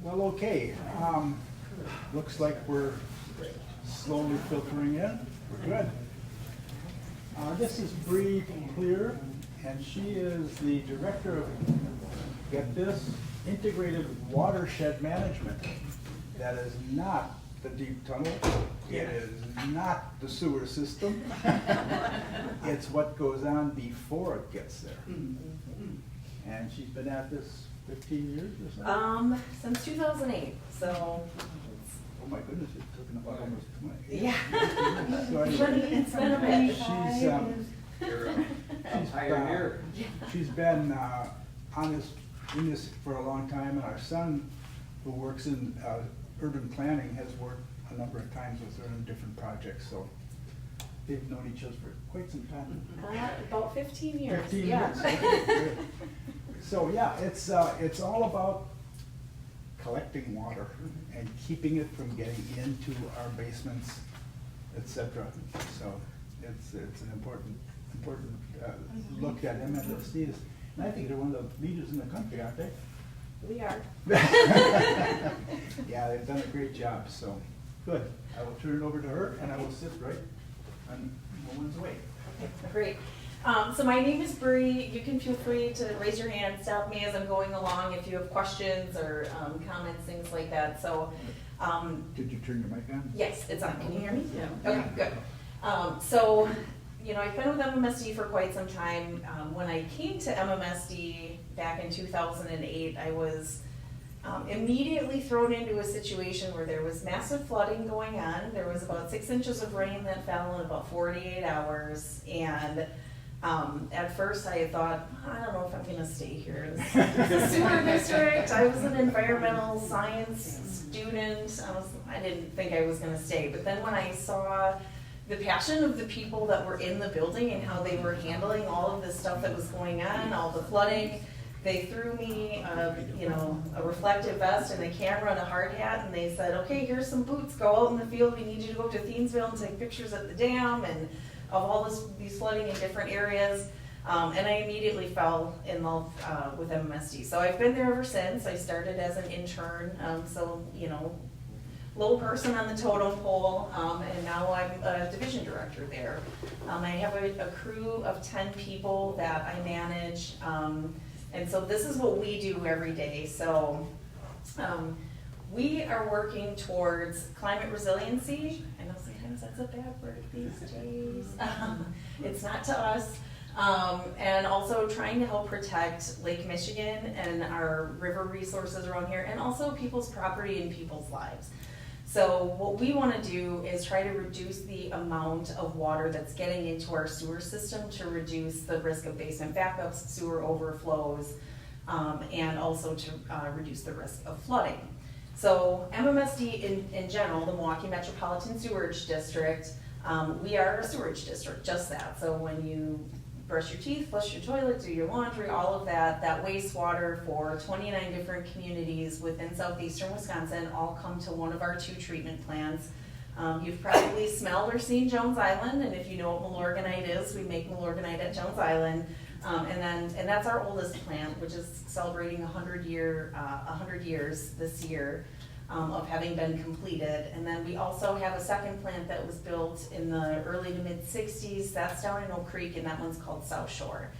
Well, okay. Looks like we're slowly filtering in. We're good. This is Bree Clear, and she is the director of, get this, integrated watershed management. That is not the deep tunnel. It is not the sewer system. It's what goes on before it gets there. And she's been at this 15 years or so? Since 2008, so. Oh my goodness, it's taken about almost 20. Yeah. So anyway, It's been a bit. She's been in this for a long time, and our son, who works in urban planning, has worked a number of times with her in different projects, so they've known each other for quite some time. About 15 years. 15 yeah. years. Okay, great. So yeah, it's all about collecting water and keeping it from getting into our basements, etc. So it's an important look at MMSDs. And I think they're one of the leaders in the country, aren't they? We are. Yeah, they've done a great job, so good. I will turn it over to her, and I will sit right on no one's way. Great. So my name is Bree. You can feel free to raise your hand, stop me as I'm going along if you have questions or comments, things like that. So, did you turn your mic on? yes, it's on. Can you hear me? Yeah. Okay, good. So, you know, I've been with MMSD for quite some time. When I came to MMSD back in 2008, I was immediately thrown into a situation where there was massive flooding going on. There was about 6 inches of rain that fell in about 48 hours, and at first I thought, I don't know if I'm gonna stay here. This is a sewer district. I was an environmental science student. I didn't think I was gonna stay, but then when I saw the passion of the people that were in the building and how they were handling all of this stuff that was going on, all the flooding, they threw me a reflective vest and a camera and a hard hat, and they said, okay, here's some boots, go out in the field, we need you to go to Thiensville and take pictures at the dam and of all these flooding in different areas. And I immediately fell in love with MMSD. So I've been there ever since. I started as an intern, so, you know, little person on the totem pole, and now I'm a division director there. I have a crew of 10 people that I manage, and so this is what we do every day. So we are working towards climate resiliency. I know sometimes that's a bad word these days. It's not to us. And also trying to help protect Lake Michigan and our river resources around here, and also people's property and people's lives. So what we want to do is try to reduce the amount of water that's getting into our sewer system to reduce the risk of basement backups, sewer overflows, and also to reduce the risk of flooding. So MMSD in general, the Milwaukee Metropolitan Sewerage District, we are a sewerage district, just that. So when you brush your teeth, flush your toilet, do your laundry, all of that wastewater for 29 different communities within southeastern Wisconsin all come to one of our 2 treatment plants. You've probably smelled or seen Jones Island, and if you know what Milorganite is, we make Milorganite at Jones Island. And that's our oldest plant, which is celebrating 100 years this year of having been completed. And then we also have a second plant that was built in the early to mid 60s. That's down in Oak Creek, and that one's called South Shore.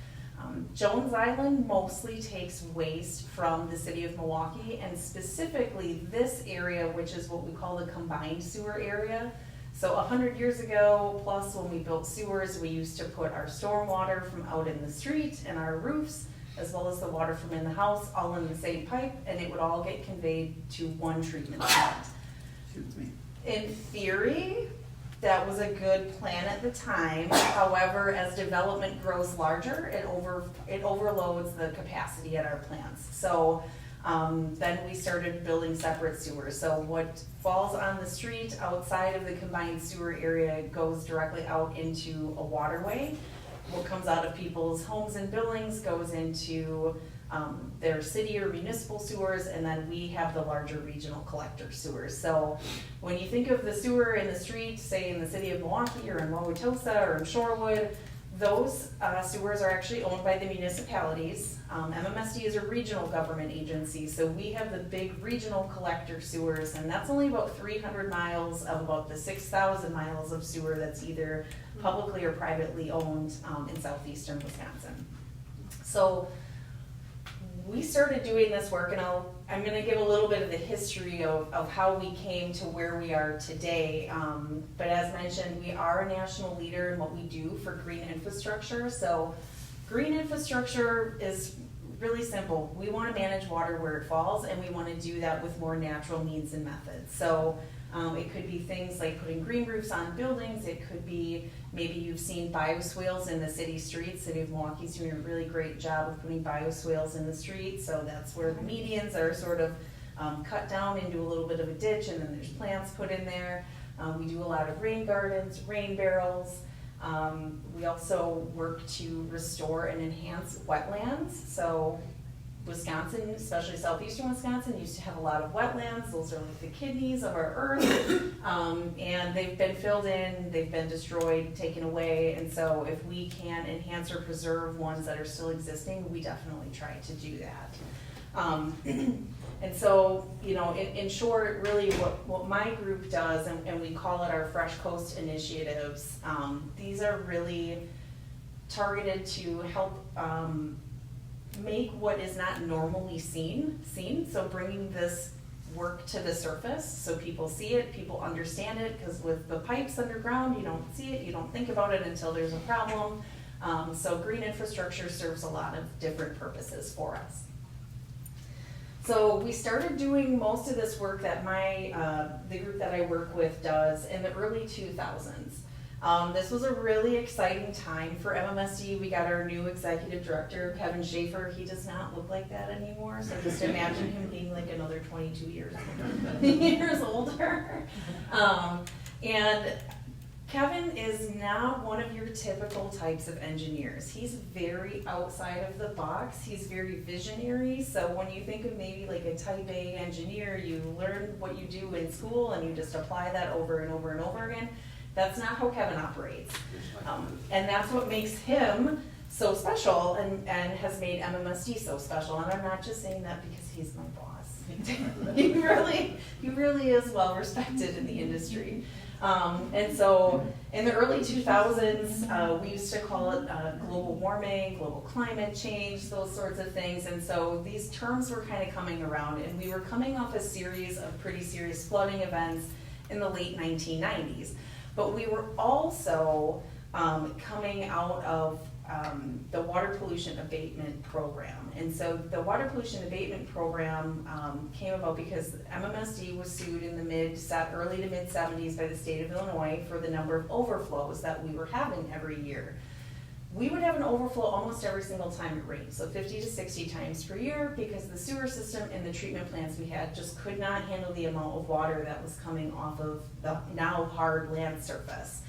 Jones Island mostly takes waste from the city of Milwaukee, and specifically this area, which is what we call the combined sewer area. So 100 years ago, plus when we built sewers, we used to put our stormwater from out in the street and our roofs, as well as the water from in the house, all in the same pipe, and it would all get conveyed to one treatment plant. Excuse me. In theory, that was a good plan at the time. However, as development grows larger, it overloads the capacity at our plants. So then we started building separate sewers. So what falls on the street outside of the combined sewer area goes directly out into a waterway. What comes out of people's homes and buildings goes into their city or municipal sewers, and then we have the larger regional collector sewers. So when you think of the sewer in the street, say in the city of Milwaukee or in Wauwatosa or in Shorewood, Those sewers are actually owned by the municipalities. MMSD is a regional government agency, so we have the big regional collector sewers, and that's only about 300 miles of about the 6,000 miles of sewer that's either publicly or privately owned in southeastern Wisconsin. So we started doing this work, and I'm going to give a little bit of the history of how we came to where we are today. But as mentioned, we are a national leader in what we do for green infrastructure. So green infrastructure is really simple. We want to manage water where it falls, and we want to do that with more natural means and methods. So it could be things like putting green roofs on buildings. It could be, maybe you've seen bioswales in the city streets. City of Milwaukee's doing a really great job of putting bioswales in the streets. So that's where the medians are sort of cut down into a little bit of a ditch, and then there's plants put in there. We do a lot of rain gardens, rain barrels. We also work to restore and enhance wetlands. So Wisconsin, especially southeastern Wisconsin, used to have a lot of wetlands. Those are like the kidneys of our earth. And they've been filled in, they've been destroyed, taken away. And so if we can enhance or preserve ones that are still existing, we definitely try to do that. And so, you know, in short, really what my group does, and we call it our Fresh Coast initiatives, these are really targeted to help make what is not normally seen. So bringing this work to the surface so people see it, people understand it, because with the pipes underground, you don't see it, you don't think about it until there's a problem. So green infrastructure serves a lot of different purposes for us. So we started doing most of this work that the group that I work with does in the early 2000s. This was a really exciting time for MMSD. We got our new executive director, Kevin Schaefer. He does not look like that anymore, so just imagine him being like another 22 years older. And Kevin is not one of your typical types of engineers. He's very outside of the box. He's very visionary. So when you think of maybe like a type A engineer, you learn what you do in school and you just apply that over and over and over again. That's not how Kevin operates. And that's what makes him so special and has made MMSD so special. And I'm not just saying that because he's my boss. he really is well respected in the industry. And so in the early 2000s, we used to call it global warming, global climate change, those sorts of things. And so these terms were kind of coming around, and we were coming off a series of pretty serious flooding events in the late 1990s. But we were also coming out of the water pollution abatement program. And so the water pollution abatement program came about because MMSD was sued in the early to mid 70s by the state of Illinois for the number of overflows that we were having every year. We would have an overflow almost every single time it rained, so 50 to 60 times per year, because the sewer system and the treatment plants we had just could not handle the amount of water that was coming off of the now hard land surface.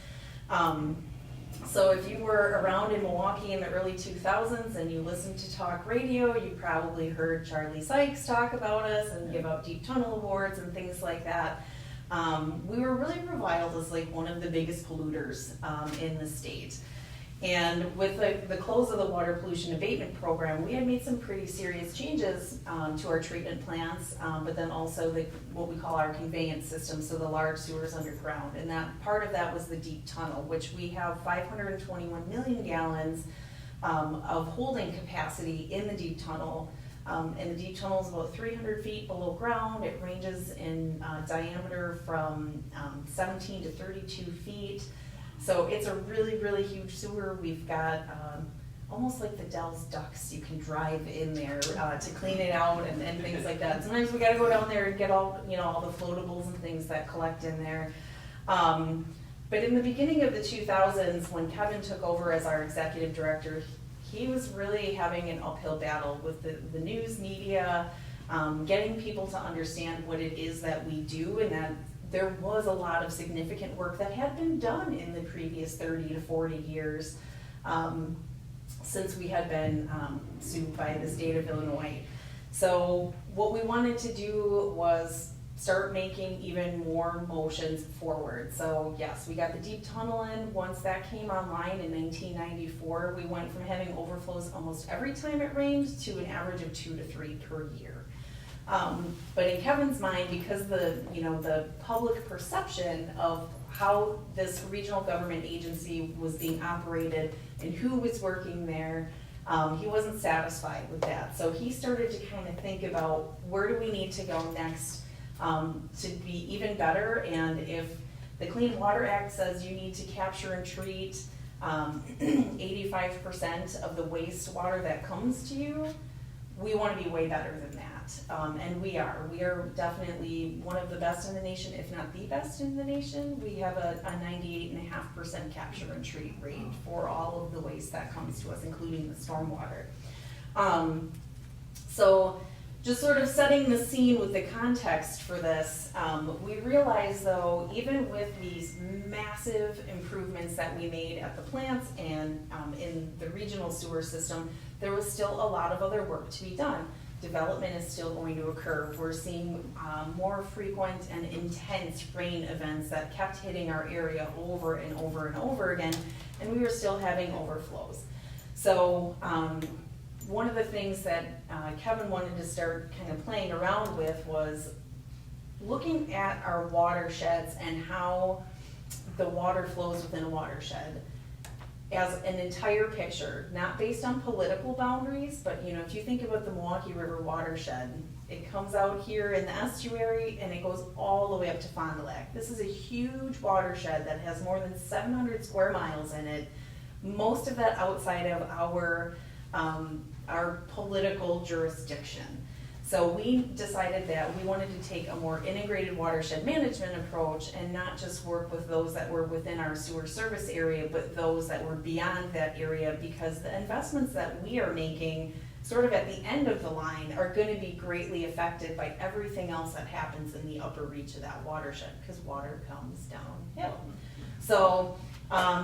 So if you were around in Milwaukee in the early 2000s and you listened to talk radio, you probably heard Charlie Sykes talk about us and give out deep tunnel awards and things like that. We were really reviled as like one of the biggest polluters in the state. And with the close of the water pollution abatement program, we had made some pretty serious changes to our treatment plants, but then also what we call our conveyance system, so the large sewers underground. And that part of that was the deep tunnel, which we have 521 million gallons of holding capacity in the deep tunnel. And the deep tunnel is about 300 feet below ground. It ranges in diameter from 17 to 32 feet. So it's a really, really huge sewer. We've got almost like the Dell's ducks. You can drive in there to clean it out and things like that. Sometimes we gotta go down there and get all the floatables and things that collect in there. But in the beginning of the 2000s, when Kevin took over as our executive director, he was really having an uphill battle with the news media, getting people to understand what it is that we do, and that there was a lot of significant work that had been done in the previous 30 to 40 years since we had been sued by the state of Illinois. So what we wanted to do was start making even more motions forward. So yes, we got the deep tunnel in. Once that came online in 1994, we went from having overflows almost every time it rained to an average of 2 to 3 per year. But in Kevin's mind, because the public perception of how this regional government agency was being operated and who was working there, he wasn't satisfied with that. So he started to kind of think about, where do we need to go next to be even better? And if the Clean Water Act says you need to capture and treat 85% of the wastewater that comes to you, we want to be way better than that. And we are. We are definitely one of the best in the nation, if not the best in the nation. We have a 98.5% capture and treat rate for all of the waste that comes to us, including the stormwater. So just sort of setting the scene with the context for this, we realize though, even with these massive improvements that we made at the plants and in the regional sewer system, there was still a lot of other work to be done. Development is still going to occur. We're seeing more frequent and intense rain events that kept hitting our area over and over and over again, and we were still having overflows. So one of the things that Kevin wanted to start kind of playing around with was looking at our watersheds and how the water flows within a watershed as an entire picture, not based on political boundaries, but if you think about the Milwaukee River watershed, it comes out here in the estuary and it goes all the way up to Fond du Lac. This is a huge watershed that has more than 700 square miles in it, most of that outside of our political jurisdiction. So we decided that we wanted to take a more integrated watershed management approach and not just work with those that were within our sewer service area, but those that were beyond that area, because the investments that we are making sort of at the end of the line are going to be greatly affected by everything else that happens in the upper reach of that watershed, because water comes downhill. So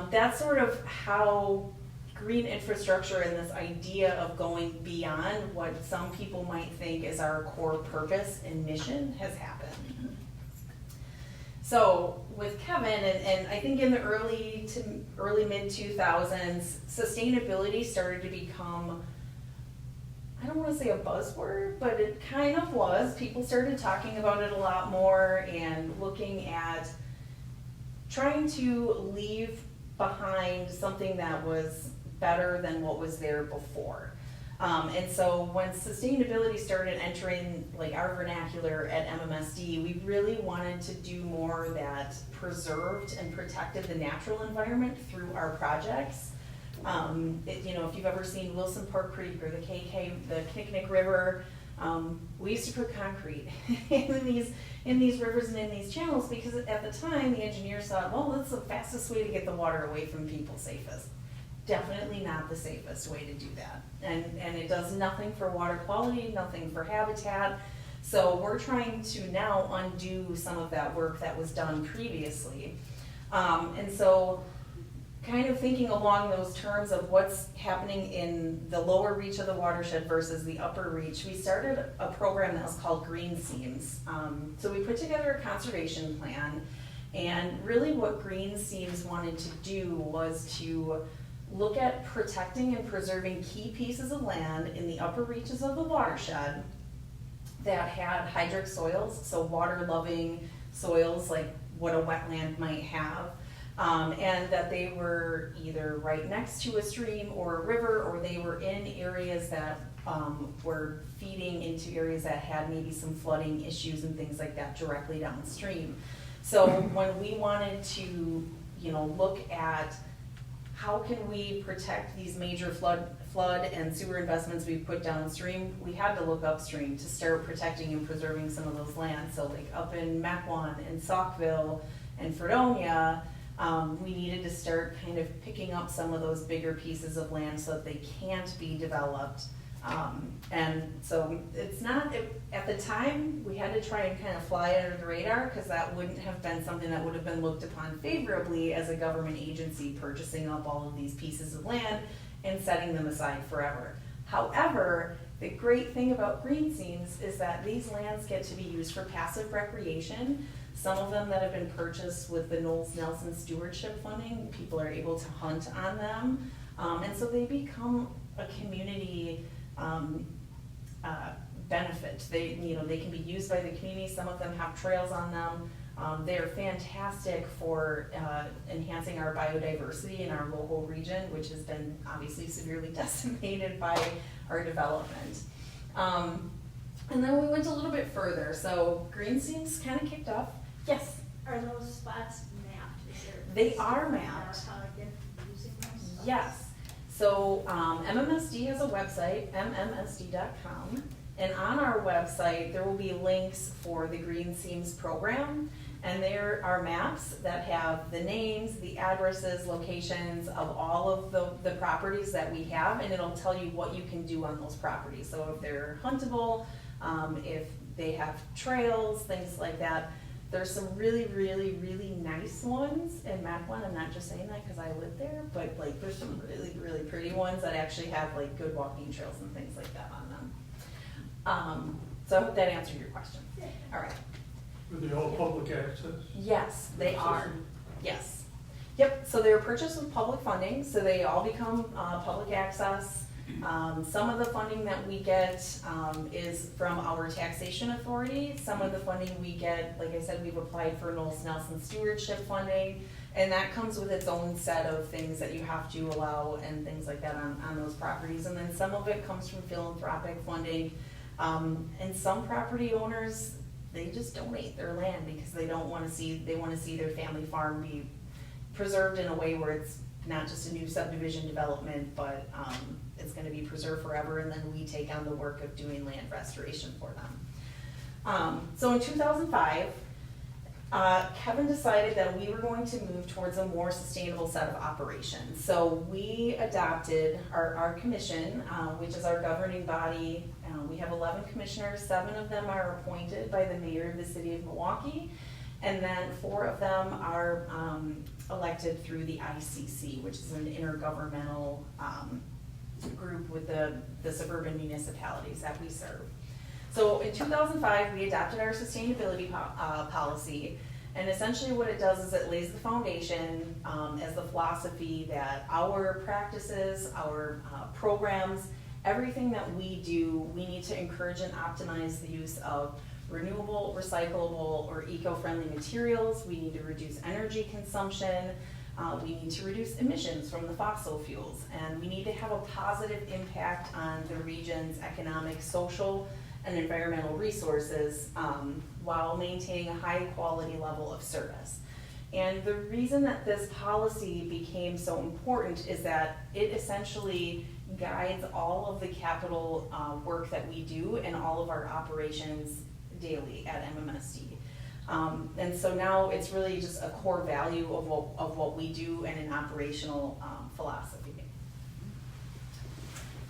that's sort of how green infrastructure and this idea of going beyond what some people might think is our core purpose and mission has happened. So with Kevin, and I think in the early mid 2000s, sustainability started to become, I don't want to say a buzzword, but it kind of was. People started talking about it a lot more and looking at trying to leave behind something that was better than what was there before. And so when sustainability started entering like our vernacular at MMSD, we really wanted to do more that preserved and protected the natural environment through our projects. If you've ever seen Wilson Park Creek or the Kinnick River, we used to put concrete in these rivers and in these channels, because at the time the engineers thought, well, that's the fastest way to get the water away from people safest. Definitely not the safest way to do that. And it does nothing for water quality, nothing for habitat. So we're trying to now undo some of that work that was done previously. And so kind of thinking along those terms of what's happening in the lower reach of the watershed versus the upper reach, we started a program that was called Green Seams. So we put together a conservation plan, and really what Green Seams wanted to do was to look at protecting and preserving key pieces of land in the upper reaches of the watershed that had hydric soils, so water-loving soils like what a wetland might have, and that they were either right next to a stream or a river, or they were in areas that were feeding into areas that had maybe some flooding issues and things like that directly downstream. So when we wanted to, look at how can we protect these major flood and sewer investments we've put downstream, we had to look upstream to start protecting and preserving some of those lands. So like up in Mequon and Saukville and Fredonia, we needed to start kind of picking up some of those bigger pieces of land so that they can't be developed. And so it's not, at the time, we had to try and kind of fly under the radar, because that wouldn't have been something that would have been looked upon favorably as a government agency purchasing up all of these pieces of land and setting them aside forever. However, The great thing about green seams is that these lands get to be used for passive recreation. Some of them that have been purchased with the Knowles Nelson Stewardship Funding, people are able to hunt on them. And so they become a community benefit. They can be used by the community. Some of them have trails on them. They're fantastic for enhancing our biodiversity in our local region, which has been obviously severely decimated by our development. And then we went a little bit further. So green seams kind of kicked off. Yes? Are those spots mapped? Is there They are mapped. How to get using those spots? Yes. So MMSD has a website, MMSD.com. And on our website, there will be links for the Green Seams program. And there are maps that have the names, the addresses, locations of all of the properties that we have, and it'll tell you what you can do on those properties. So if they're huntable, if they have trails, things like that. There's some really, really, really nice ones in Map 1. I'm not just saying that because I live there, but like there's some really, really pretty ones that actually have like good walking trails and things like that on them. So I hope that answered your question. All right. Are they all public access? Yes, they are. Yes. Yep, so they were purchased with public funding, so they all become public access. Some of the funding that we get is from our taxation authority. Some of the funding we get, like I said, we've applied for Knowles Nelson Stewardship Funding, and that comes with its own set of things that you have to allow and things like that on those properties. And then some of it comes from philanthropic funding. And some property owners, they just donate their land because they want to see their family farm be preserved in a way where it's not just a new subdivision development, but it's going to be preserved forever, and then we take on the work of doing land restoration for them. So in 2005, Kevin decided that we were going to move towards a more sustainable set of operations. So we adopted our commission, which is our governing body. We have 11 commissioners, 7 of them are appointed by the mayor of the city of Milwaukee, and then 4 of them are elected through the ICC, which is an intergovernmental group with the suburban municipalities that we serve. So in 2005, we adopted our sustainability policy, and essentially what it does is it lays the foundation as the philosophy that our practices, our programs, everything that we do, we need to encourage and optimize the use of renewable, recyclable, or eco-friendly materials. We need to reduce energy consumption. We need to reduce emissions from the fossil fuels, and we need to have a positive impact on the region's economic, social, and environmental resources while maintaining a high quality level of service. And the reason that this policy became so important is that it essentially guides all of the capital work that we do and all of our operations daily at MMSD. And so now it's really just a core value of what we do and an operational philosophy.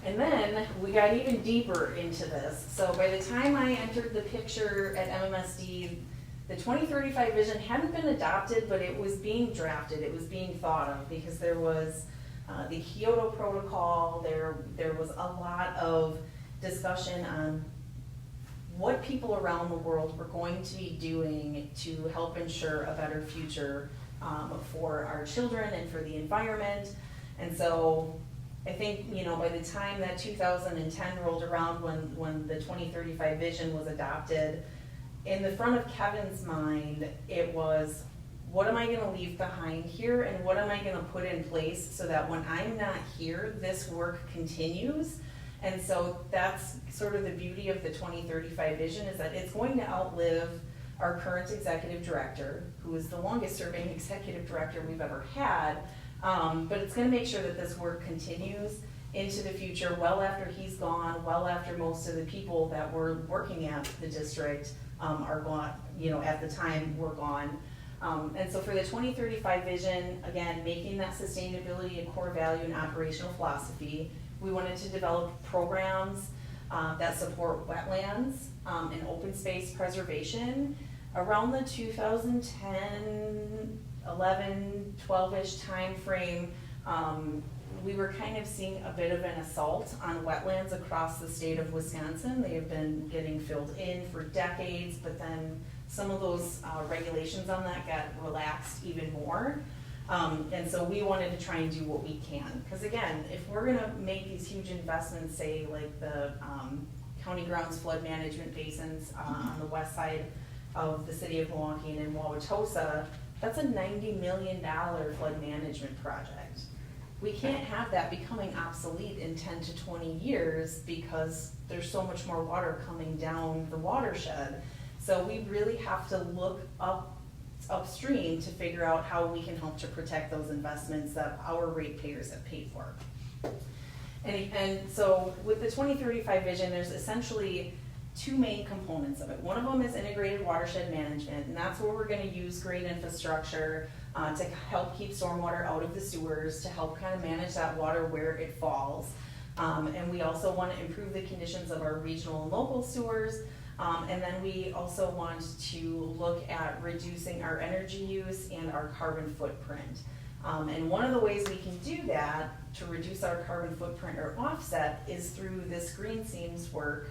And then we got even deeper into this. So by the time I entered the picture at MMSD, the 2035 vision hadn't been adopted, but it was being drafted, it was being thought of, because there was the Kyoto Protocol, there was a lot of discussion on what people around the world were going to be doing to help ensure a better future for our children and for the environment. And so I think, by the time that 2010 rolled around, when the 2035 vision was adopted, in the front of Kevin's mind, it was, what am I gonna leave behind here, and what am I gonna put in place so that when I'm not here, this work continues? And so that's sort of the beauty of the 2035 vision, is that it's going to outlive our current executive director, who is the longest serving executive director we've ever had, but it's gonna make sure that this work continues into the future, well after he's gone, well after most of the people that were working at the district are gone, at the time were gone. And so for the 2035 vision, again, making that sustainability a core value and operational philosophy, we wanted to develop programs that support wetlands and open space preservation. Around the 2010, 11, 12-ish time frame, we were kind of seeing a bit of an assault on wetlands across the state of Wisconsin. They have been getting filled in for decades, but then some of those regulations on that got relaxed even more. And so we wanted to try and do what we can. Because again, if we're gonna make these huge investments, say like the county grounds flood management basins on the west side of the city of Milwaukee and in Wauwatosa, that's a $90 million flood management project. We can't have that becoming obsolete in 10 to 20 years because there's so much more water coming down the watershed. So we really have to look upstream to figure out how we can help to protect those investments that our ratepayers have paid for. And so with the 2035 vision, there's essentially two main components of it. One of them is integrated watershed management, and that's where we're gonna use green infrastructure to help keep stormwater out of the sewers, to help kind of manage that water where it falls. And we also want to improve the conditions of our regional and local sewers. And then we also want to look at reducing our energy use and our carbon footprint. And one of the ways we can do that to reduce our carbon footprint or offset is through this green seams work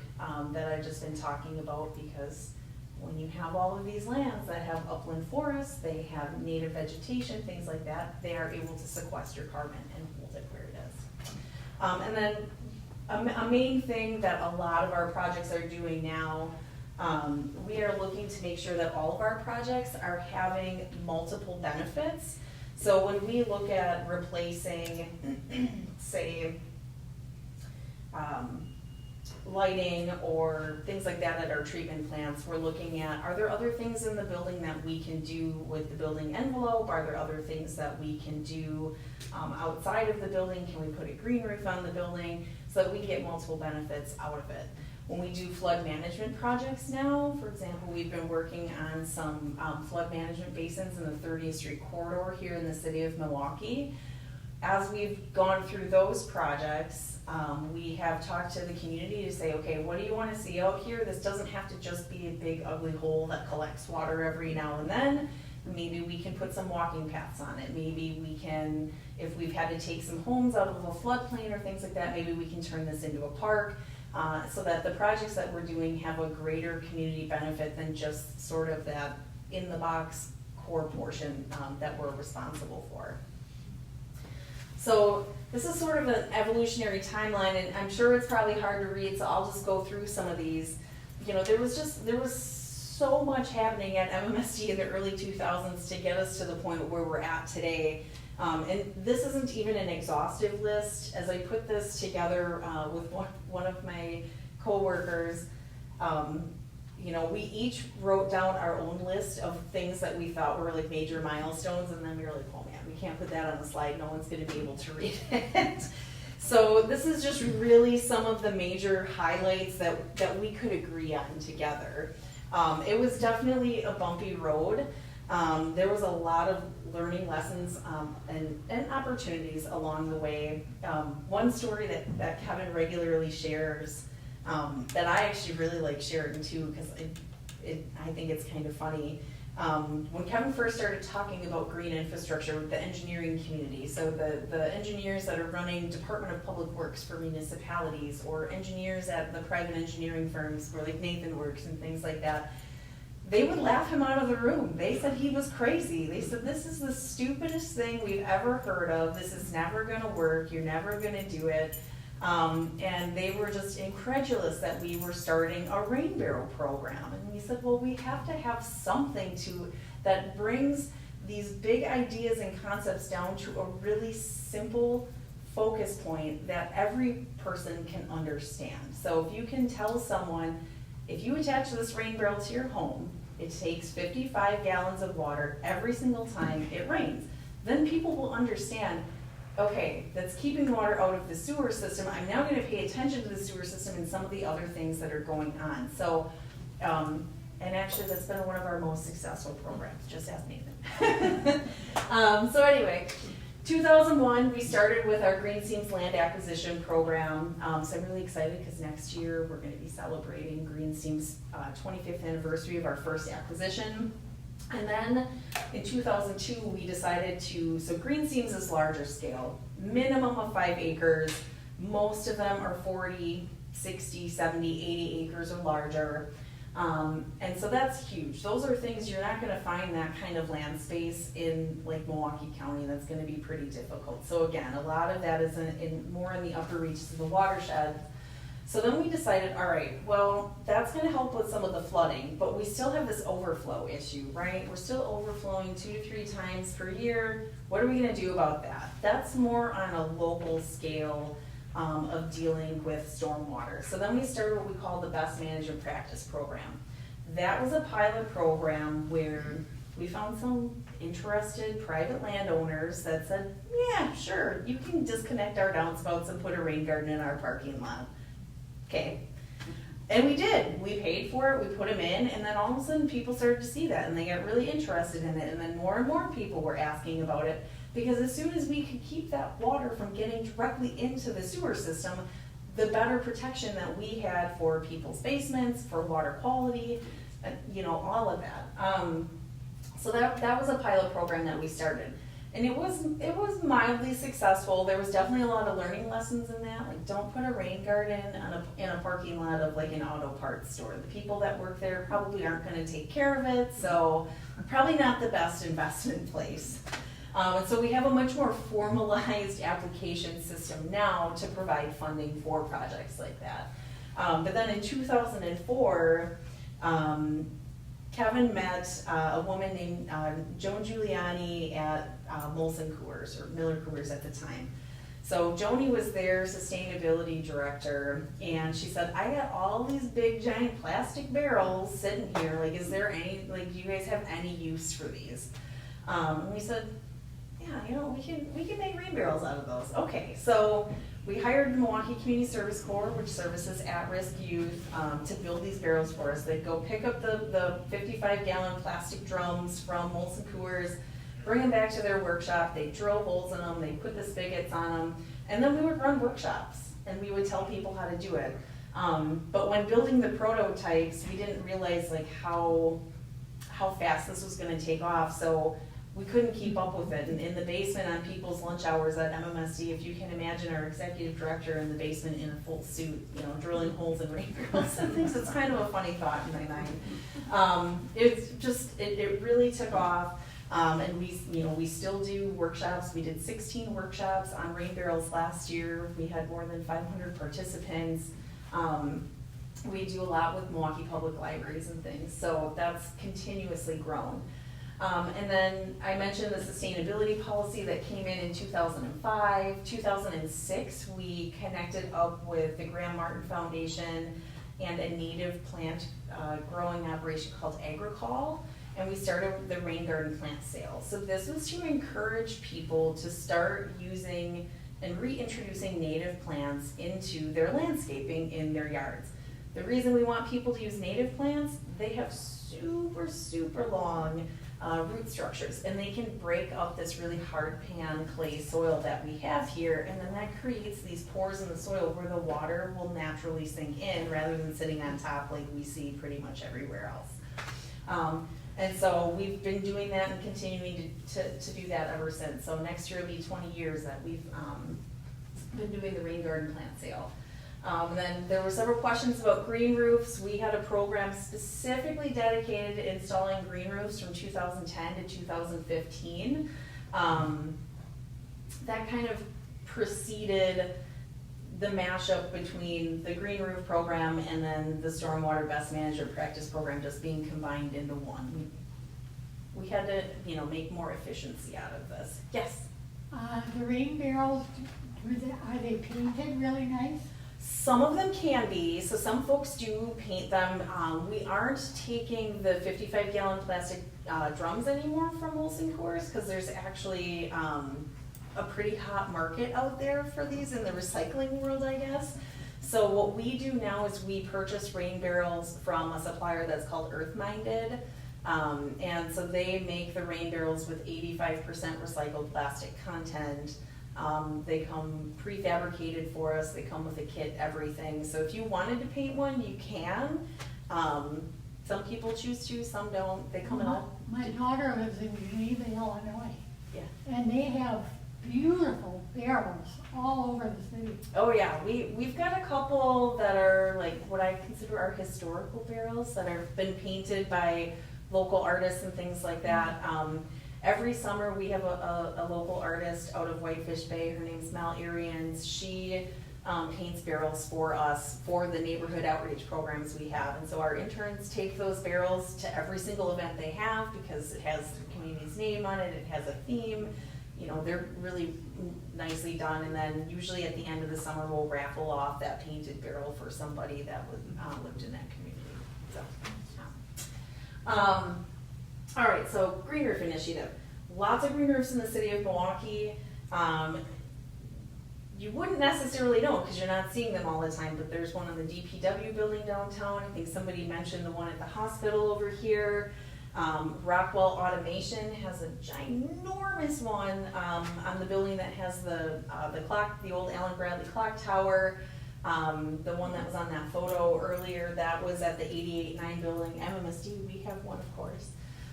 that I've just been talking about, because when you have all of these lands that have upland forests, they have native vegetation, things like that, they are able to sequester carbon and hold it where it is. And then a main thing that a lot of our projects are doing now, we are looking to make sure that all of our projects are having multiple benefits. So when we look at replacing, say, lighting or things like that at our treatment plants, we're looking at, are there other things in the building that we can do with the building envelope? Are there other things that we can do outside of the building? Can we put a green roof on the building so that we get multiple benefits out of it? When we do flood management projects now, for example, we've been working on some flood management basins in the 30th Street corridor here in the city of Milwaukee. As we've gone through those projects, we have talked to the community to say, okay, what do you want to see out here? This doesn't have to just be a big ugly hole that collects water every now and then. Maybe we can put some walking paths on it. Maybe we can, if we've had to take some homes out of a floodplain or things like that, maybe we can turn this into a park. So that the projects that we're doing have a greater community benefit than just sort of that in the box core portion that we're responsible for. So this is sort of an evolutionary timeline, and I'm sure it's probably hard to read, so I'll just go through some of these. You know, there was so much happening at MMSD in the early 2000s to get us to the point where we're at today. And this isn't even an exhaustive list. As I put this together with one of my coworkers, you know, we each wrote down our own list of things that we thought were like major milestones, and then we were like, oh man, we can't put that on the slide, no one's gonna be able to read it. So this is just really some of the major highlights that we could agree on together. It was definitely a bumpy road. There was a lot of learning lessons and opportunities along the way. One story that Kevin regularly shares, that I actually really like sharing too, because I think it's kind of funny. When Kevin first started talking about green infrastructure with the engineering community, so the engineers that are running Department of Public Works for municipalities, or engineers at the private engineering firms where like Nathan works and things like that, they would laugh him out of the room. They said he was crazy. They said, this is the stupidest thing we've ever heard of. This is never gonna work. You're never gonna do it. And they were just incredulous that we were starting a rain barrel program. And we said, well, we have to have something that brings these big ideas and concepts down to a really simple focus point that every person can understand. So if you can tell someone, if you attach this rain barrel to your home, it takes 55 gallons of water every single time it rains. Then people will understand, okay, that's keeping water out of the sewer system. I'm now gonna pay attention to the sewer system and some of the other things that are going on. So, and actually that's been one of our most successful programs, just ask Nathan. So anyway, 2001, we started with our Green Seams land acquisition program. So I'm really excited because next year we're going to be celebrating Green Seams' 25th anniversary of our first acquisition. And then in 2002, we decided so Green Seams is larger scale. minimum of 5 acres. Most of them are 40, 60, 70, 80 acres or larger. And so that's huge. Those are things you're not gonna find that kind of land space in like Milwaukee County. That's gonna be pretty difficult. So again, a lot of that is more in the upper reaches of the watershed. So then we decided, all right, well, that's gonna help with some of the flooding, but we still have this overflow issue, right? We're still overflowing 2 to 3 times per year. What are we gonna do about that? That's more on a local scale of dealing with stormwater. So then we started what we call the Best Management Practice Program. That was a pilot program where we found some interested private landowners that said, yeah, sure, you can disconnect our downspouts and put a rain garden in our parking lot. Okay. And we did. We paid for it, we put them in, and then all of a sudden people started to see that and they got really interested in it, and then more and more people were asking about it. Because as soon as we could keep that water from getting directly into the sewer system, the better protection that we had for people's basements, for water quality, you know, all of that. So that was a pilot program that we started. And it was mildly successful. There was definitely a lot of learning lessons in that. Like, don't put a rain garden in a parking lot of like an auto parts store. The people that work there probably aren't gonna take care of it, so probably not the best investment place. And so we have a much more formalized application system now to provide funding for projects like that. But then in 2004, Kevin met a woman named Joan Giuliani at Molson Coors, or Miller Coors at the time. So Joni was their sustainability director, and she said, I got all these big giant plastic barrels sitting here, like, is there any, like, do you guys have any use for these? And we said, yeah, you know, we can make rain barrels out of those. Okay, so we hired the Milwaukee Community Service Corps, which services at-risk youth, to build these barrels for us. They'd go pick up the 55-gallon plastic drums from Molson Coors, bring them back to their workshop, they'd drill holes in them, they'd put the spigots on them, and then we would run workshops, and we would tell people how to do it. But when building the prototypes, we didn't realize like how fast this was gonna take off, so we couldn't keep up with it. And in the basement on people's lunch hours at MMSD, if you can imagine our executive director in the basement in a full suit, you know, drilling holes in rain barrels and things, it's kind of a funny thought in my mind. It's just, it really took off. And we still do workshops. We did 16 workshops on rain barrels last year. We had more than 500 participants. We do a lot with Milwaukee Public Libraries and things, so that's continuously grown. And then I mentioned the sustainability policy that came in 2005. 2006, we connected up with the Graham Martin Foundation and a native plant growing operation called Agricol, and we started the rain garden plant sale. So this was to encourage people to start using and reintroducing native plants into their landscaping in their yards. The reason we want people to use native plants, they have super, super long root structures, and they can break up this really hard pan clay soil that we have here, and then that creates these pores in the soil where the water will naturally sink in rather than sitting on top like we see pretty much everywhere else. And so we've been doing that and continuing to do that ever since. So next year will be 20 years that we've been doing the rain garden plant sale. Then there were several questions about green roofs. We had a program specifically dedicated to installing green roofs from 2010 to 2015. That kind of preceded the mashup between the green roof program and then the stormwater best management practice program just being combined into one. We had to, make more efficiency out of this. Yes? The rain barrels, are they painted really nice? Some of them can be, so some folks do paint them. We aren't taking the 55-gallon plastic drums anymore from Molson Coors because there's actually a pretty hot market out there for these in the recycling world, I guess. So what we do now is we purchase rain barrels from a supplier that's called Earth Minded. And so they make the rain barrels with 85% recycled plastic content. They come prefabricated for us, they come with a kit, everything. So if you wanted to paint one, you can. Some people choose to, some don't. They come in all. My daughter lives in Geneva, Illinois. Yeah. And they have beautiful barrels all over the city. Oh yeah, we've got a couple that are like what I consider our historical barrels that have been painted by local artists and things like that. Every summer we have a local artist out of Whitefish Bay. Her name's Mal Arians. She paints barrels for us for the neighborhood outreach programs we have. And so our interns take those barrels to every single event they have because it has the community's name on it, it has a theme. You know, they're really nicely done, and then usually at the end of the summer, we'll raffle off that painted barrel for somebody that lived in that community, so. Yeah. All right, so Green Roof Initiative. Lots of green roofs in the city of Milwaukee. You wouldn't necessarily know because you're not seeing them all the time, but there's one in the DPW building downtown. I think somebody mentioned the one at the hospital over here. Rockwell Automation has a ginormous one on the building that has the clock, the old Allen Bradley clock tower. The one that was on that photo earlier, that was at the 88-9 building. MMSD, we have one, of course.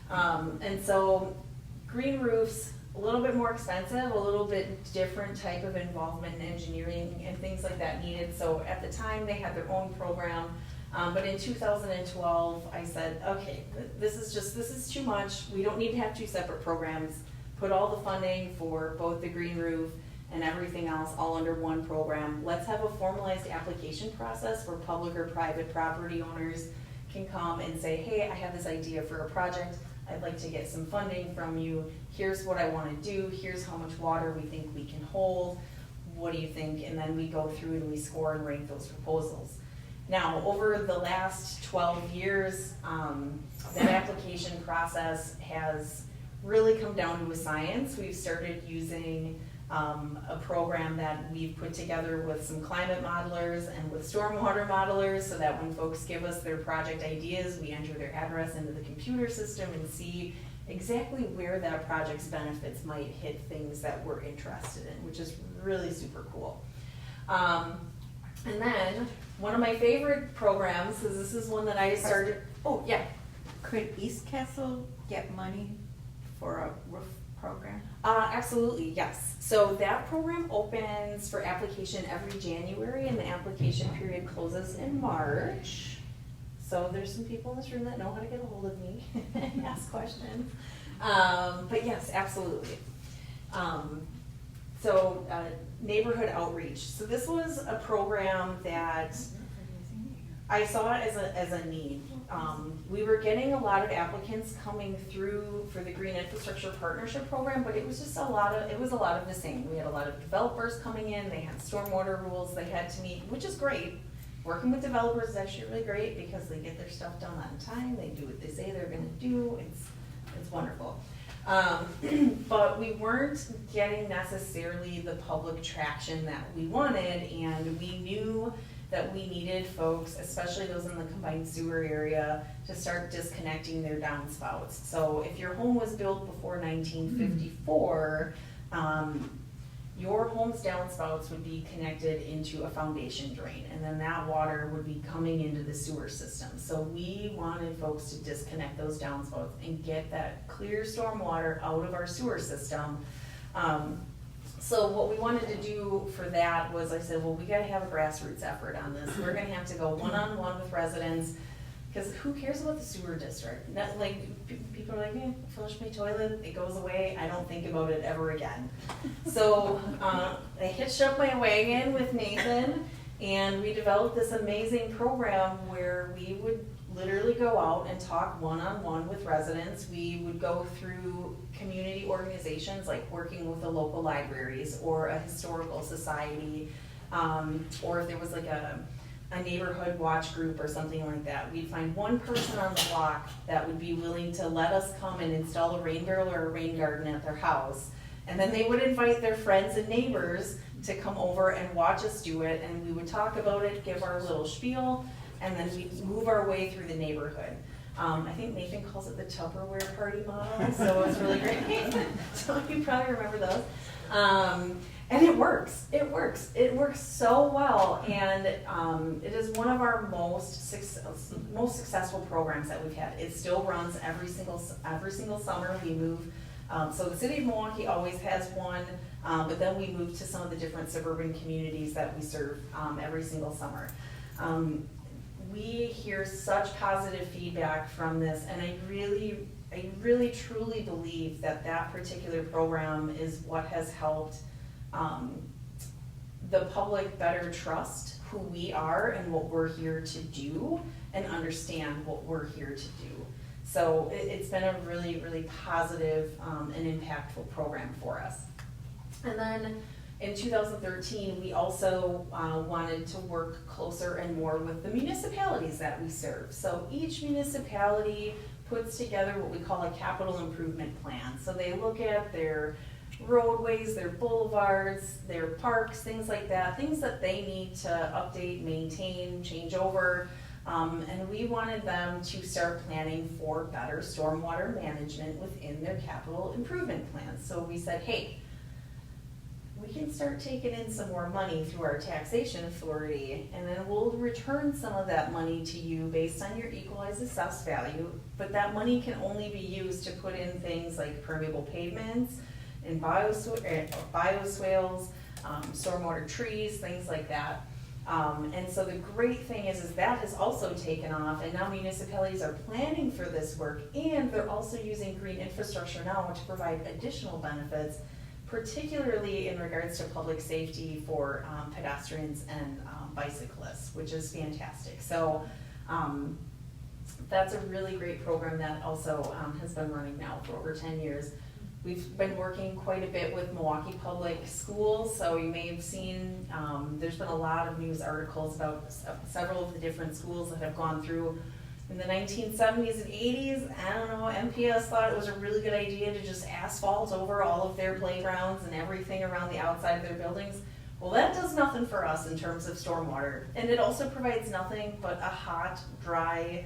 And so green roofs, a little bit more expensive, a little bit different type of involvement in engineering and things like that needed. So at the time, they had their own program. But in 2012, I said, okay, this is too much. We don't need to have two separate programs. Put all the funding for both the green roof and everything else all under one program. Let's have a formalized application process where public or private property owners can come and say, hey, I have this idea for a project. I'd like to get some funding from you. Here's what I want to do. Here's how much water we think we can hold. What do you think? And then we go through and we score and rank those proposals. Now, over the last 12 years, that application process has really come down to a science. We've started using a program that we've put together with some climate modelers and with stormwater modelers so that when folks give us their project ideas, we enter their address into the computer system and see exactly where that project's benefits might hit things that we're interested in, which is really super cool. And then, one of my favorite programs, is this is one that I started, oh yeah. Could East Castle get money for a roof program? Absolutely, yes. So that program opens for application every January and the application period closes in March. So there's some people in this room that know how to get a hold of me and ask questions. But yes, absolutely. Neighborhood outreach. So this was a program that I saw as a need. We were getting a lot of applicants coming through for the Green Infrastructure Partnership Program, but it was just a lot of the same. We had a lot of developers coming in, they had stormwater rules they had to meet, which is great. Working with developers is actually really great because they get their stuff done on time, they do what they say they're gonna do, it's wonderful. But we weren't getting necessarily the public traction that we wanted, and we knew that we needed folks, especially those in the combined sewer area, to start disconnecting their downspouts. So if your home was built before 1954, your home's downspouts would be connected into a foundation drain, and then that water would be coming into the sewer system. So we wanted folks to disconnect those downspouts and get that clear storm water out of our sewer system. So what we wanted to do for that was, I said, well, we gotta have a grassroots effort on this. We're gonna have to go one-on-one with residents, because who cares about the sewer district? Not, like, people are like, flush my toilet, it goes away, I don't think about it ever again. So I hitched up my wagon with Nathan, and we developed this amazing program where we would literally go out and talk one-on-one with residents. We would go through community organizations, like working with the local libraries or a historical society, or if there was like a neighborhood watch group or something like that. We'd find one person on the block that would be willing to let us come and install a rain barrel or a rain garden at their house. And then they would invite their friends and neighbors to come over and watch us do it, and we would talk about it, give our little spiel, and then we'd move our way through the neighborhood. I think Nathan calls it the Tupperware party model, so it's really great. So you probably remember those. And it works so well, and it is one of our most successful programs that we've had. It still runs every single summer. We move So the city of Milwaukee always has one, but then we move to some of the different suburban communities that we serve every single summer. We hear such positive feedback from this, and I really truly believe that that particular program is what has helped the public better trust who we are and what we're here to do and understand what we're here to do. So it's been a really positive and impactful program for us. And then in 2013, we also wanted to work closer and more with the municipalities that we serve. So each municipality puts together what we call a capital improvement plan. So they look at their roadways, their boulevards, their parks, things like that, things that they need to update, maintain, change over. And we wanted them to start planning for better stormwater management within their capital improvement plans. So we said, hey, we can start taking in some more money through our taxation authority, and then we'll return some of that money to you based on your equalized assessed value. But that money can only be used to put in things like permeable pavements and bioswales, stormwater trees, things like that. And so the great thing is that has also taken off, and now municipalities are planning for this work, and they're also using green infrastructure now to provide additional benefits, particularly in regards to public safety for pedestrians and bicyclists, which is fantastic. So that's a really great program that also has been running now for over 10 years. We've been working quite a bit with Milwaukee Public Schools, so you may have seen, there's been a lot of news articles about several of the different schools that have gone through in the 1970s and 80s. I don't know, MPS thought it was a really good idea to just asphalt over all of their playgrounds and everything around the outside of their buildings. Well, that does nothing for us in terms of stormwater, and it also provides nothing but a hot, dry,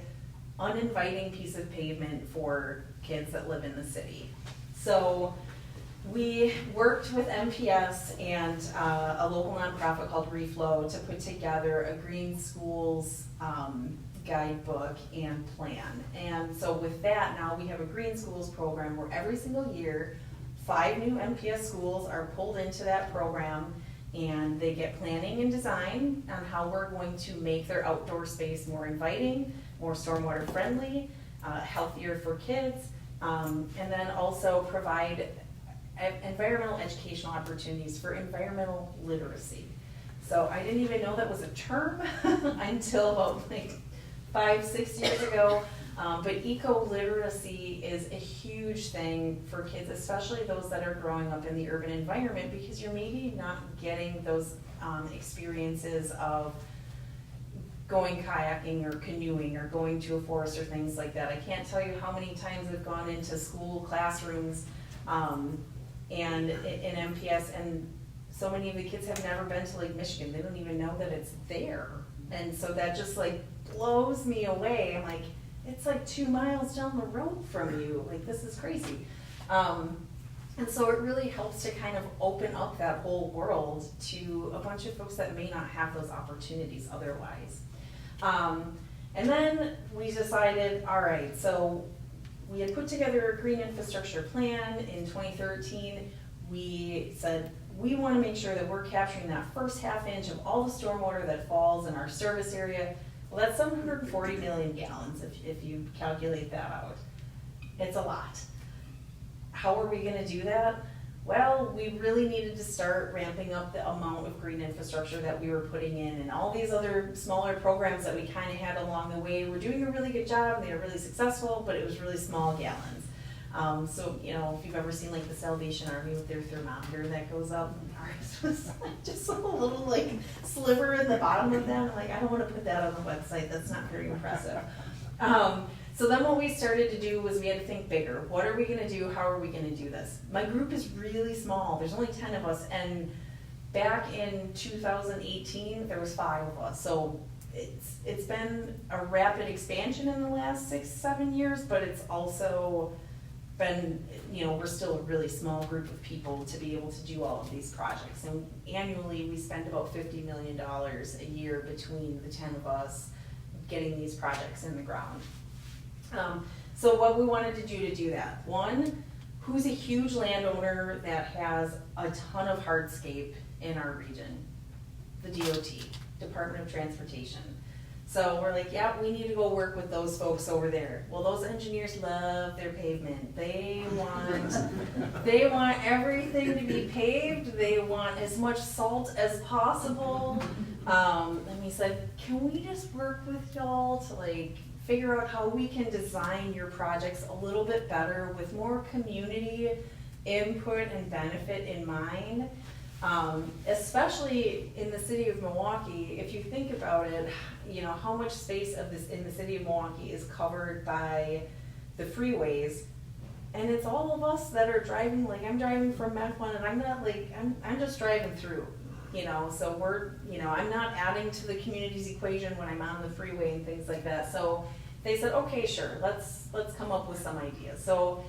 uninviting piece of pavement for kids that live in the city. So we worked with MPS and a local nonprofit called Reflow to put together a green schools guidebook and plan. And so with that, now we have a green schools program where every single year 5 new MPS schools are pulled into that program, and they get planning and design on how we're going to make their outdoor space more inviting, more stormwater friendly, healthier for kids. And then also provide environmental educational opportunities for environmental literacy. So I didn't even know that was a term until about like 5-6 years ago. But eco-literacy is a huge thing for kids, especially those that are growing up in the urban environment, because you're maybe not getting those experiences of going kayaking or canoeing or going to a forest or things like that. I can't tell you how many times I've gone into school classrooms and in MPS, and so many of the kids have never been to Lake Michigan. They don't even know that it's there. And so that just like blows me away. I'm like, it's like 2 miles down the road from you. Like, this is crazy. And so it really helps to kind of open up that whole world to a bunch of folks that may not have those opportunities otherwise. And then we decided, all right, so we had put together a green infrastructure plan in 2013. We said, we want to make sure that we're capturing that first half inch of all the stormwater that falls in our service area. Well, that's 740 million gallons if you calculate that out. It's a lot. How are we going to do that? Well, we really needed to start ramping up the amount of green infrastructure that we were putting in, and all these other smaller programs that we kind of had along the way were doing a really good job, and they were really successful, but it was really small gallons. So, you know, if you've ever seen like the Salvation Army with their thermometer that goes up, ours was like just a little like sliver in the bottom of them. Like, I don't want to put that on the website. That's not very impressive. So then what we started to do was we had to think bigger. What are we going to do? How are we going to do this? My group is really small. There's only 10 of us, and back in 2018 there was 5 of us. So it's been a rapid expansion in the last 6-7 years, but it's also been, you know, we're still a really small group of people to be able to do all of these projects. And annually we spend about $50 million a year between the 10 of us getting these projects in the ground. So what we wanted to do that, one, who's a huge landowner that has a ton of hardscape in our region? The DOT, Department of Transportation. So we're like, yeah, we need to go work with those folks over there. Well, those engineers love their pavement. They want everything to be paved. They want as much salt as possible. And we said, can we just work with y'all to like figure out how we can design your projects a little bit better with more community input and benefit in mind? Especially in the city of Milwaukee, if you think about it, you know, how much space of this in the city of Milwaukee is covered by the freeways. And it's all of us that are driving, like I'm driving from Mequon and I'm not like, I'm just driving through, you know, so we're, you know, I'm not adding to the community's equation when I'm on the freeway and things like that. So they said, okay, sure, let's come up with some ideas. So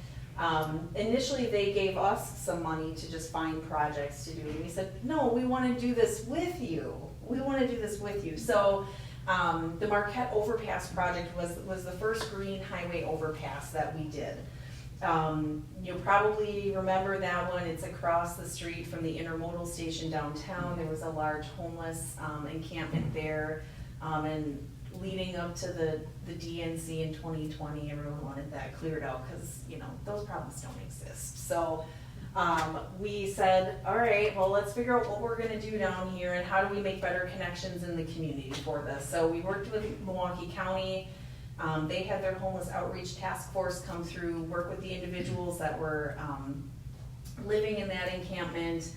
initially they gave us some money to just find projects to do. And we said, no, we want to do this with you. We want to do this with you. So the Marquette Overpass project was the first green highway overpass that we did. You'll probably remember that one. It's across the street from the intermodal station downtown. There was a large homeless encampment there. And leading up to the DNC in 2020, everyone wanted that cleared out because, you know, those problems don't exist. So we said, all right, well, let's figure out what we're gonna do down here and how do we make better connections in the community for this. So we worked with Milwaukee County. They had their homeless outreach task force come through, work with the individuals that were living in that encampment,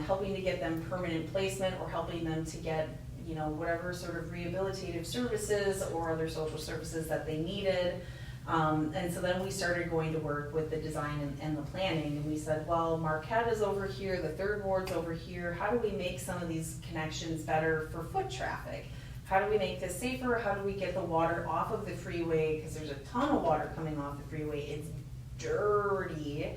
helping to get them permanent placement or helping them to get, you know, whatever sort of rehabilitative services or other social services that they needed. And so then we started going to work with the design and the planning, and we said, well, Marquette is over here, the third ward's over here. How do we make some of these connections better for foot traffic? How do we make this safer? How do we get the water off of the freeway? Because there's a ton of water coming off the freeway. It's dirty.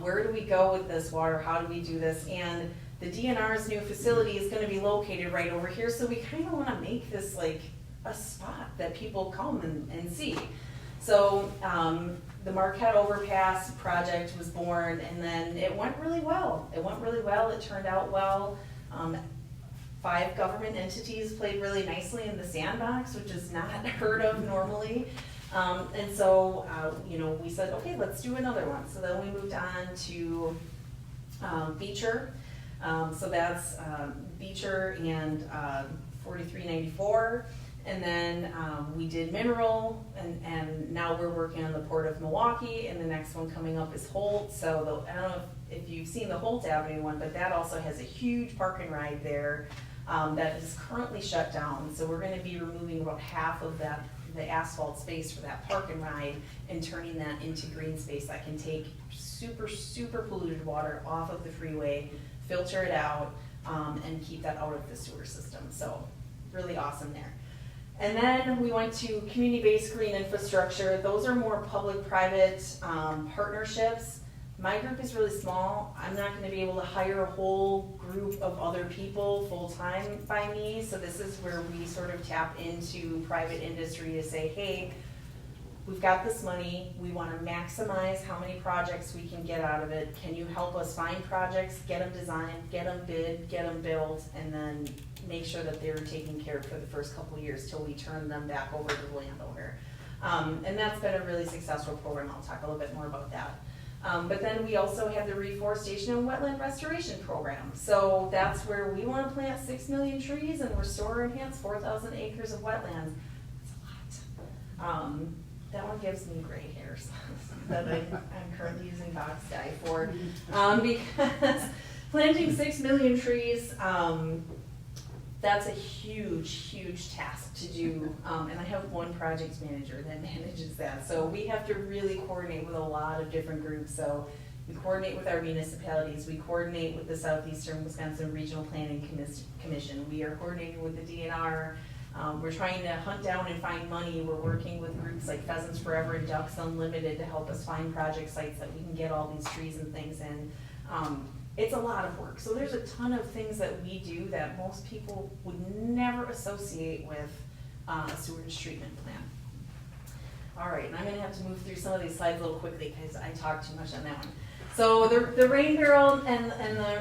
Where do we go with this water? How do we do this? And the DNR's new facility is gonna be located right over here, so we kind of wanna make this like a spot that people come and see. So the Marquette Overpass project was born, and then it went really well. It went really well, it turned out well. 5 government entities played really nicely in the sandbox, which is not heard of normally. And so, you know, we said, okay, let's do another one. So then we moved on to Beecher. So that's Beecher and 4394. And then we did Mineral, and now we're working on the Port of Milwaukee, and the next one coming up is Holt. So I don't know if you've seen the Holt Avenue one, but that also has a huge park and ride there that is currently shut down. So we're gonna be removing about half of the asphalt space for that park and ride and turning that into green space that can take super, super polluted water off of the freeway, filter it out, and keep that out of the sewer system. So really awesome there. And then we went to community-based green infrastructure. Those are more public-private partnerships. My group is really small. I'm not gonna be able to hire a whole group of other people full-time by me. So this is where we sort of tap into private industry to say, hey, we've got this money. We wanna maximize how many projects we can get out of it. Can you help us find projects, get them designed, get them bid, get them built, and then make sure that they're taken care of for the first couple of years till we turn them back over to the landowner. And that's been a really successful program. I'll talk a little bit more about that. But then we also have the reforestation and wetland restoration program. So that's where we want to plant 6 million trees and restore or enhance 4,000 acres of wetlands. That's a lot. That one gives me gray hairs that I'm currently using box dye for. Because planting 6 million trees, that's a huge, huge task to do, and I have one project manager that manages that. So we have to really coordinate with a lot of different groups. So we coordinate with our municipalities, we coordinate with the Southeastern Wisconsin Regional Planning Commission, we are coordinating with the DNR, we're trying to hunt down and find money. We're working with groups like Pheasants Forever and Ducks Unlimited to help us find project sites that we can get all these trees and things in. It's a lot of work. So there's a ton of things that we do that most people would never associate with a sewage treatment All right, and I'm gonna have to move through some of these slides a little quickly because I talked too much on that one. So the rain barrel and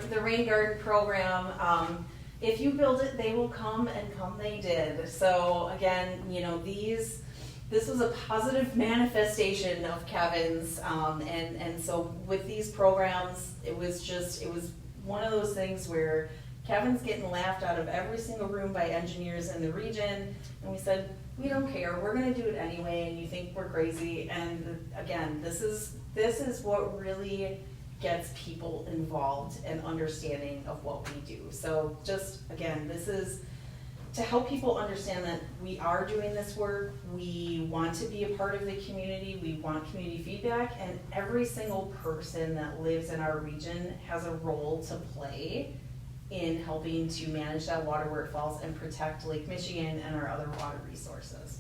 the rain garden program, if you build it, they will come, and come they did. So again, you know, this was a positive manifestation of Kevin's, and so with these programs, it was one of those things where Kevin's getting laughed out of every single room by engineers in the region, and we said, we don't care, we're gonna do it anyway, and you think we're crazy, and again, this is what really gets people involved and understanding of what we do. So just, again, this is to help people understand that we are doing this work, we want to be a part of the community, we want community feedback, and every single person that lives in our region has a role to play in helping to manage that water where it falls and protect Lake Michigan and our other water resources.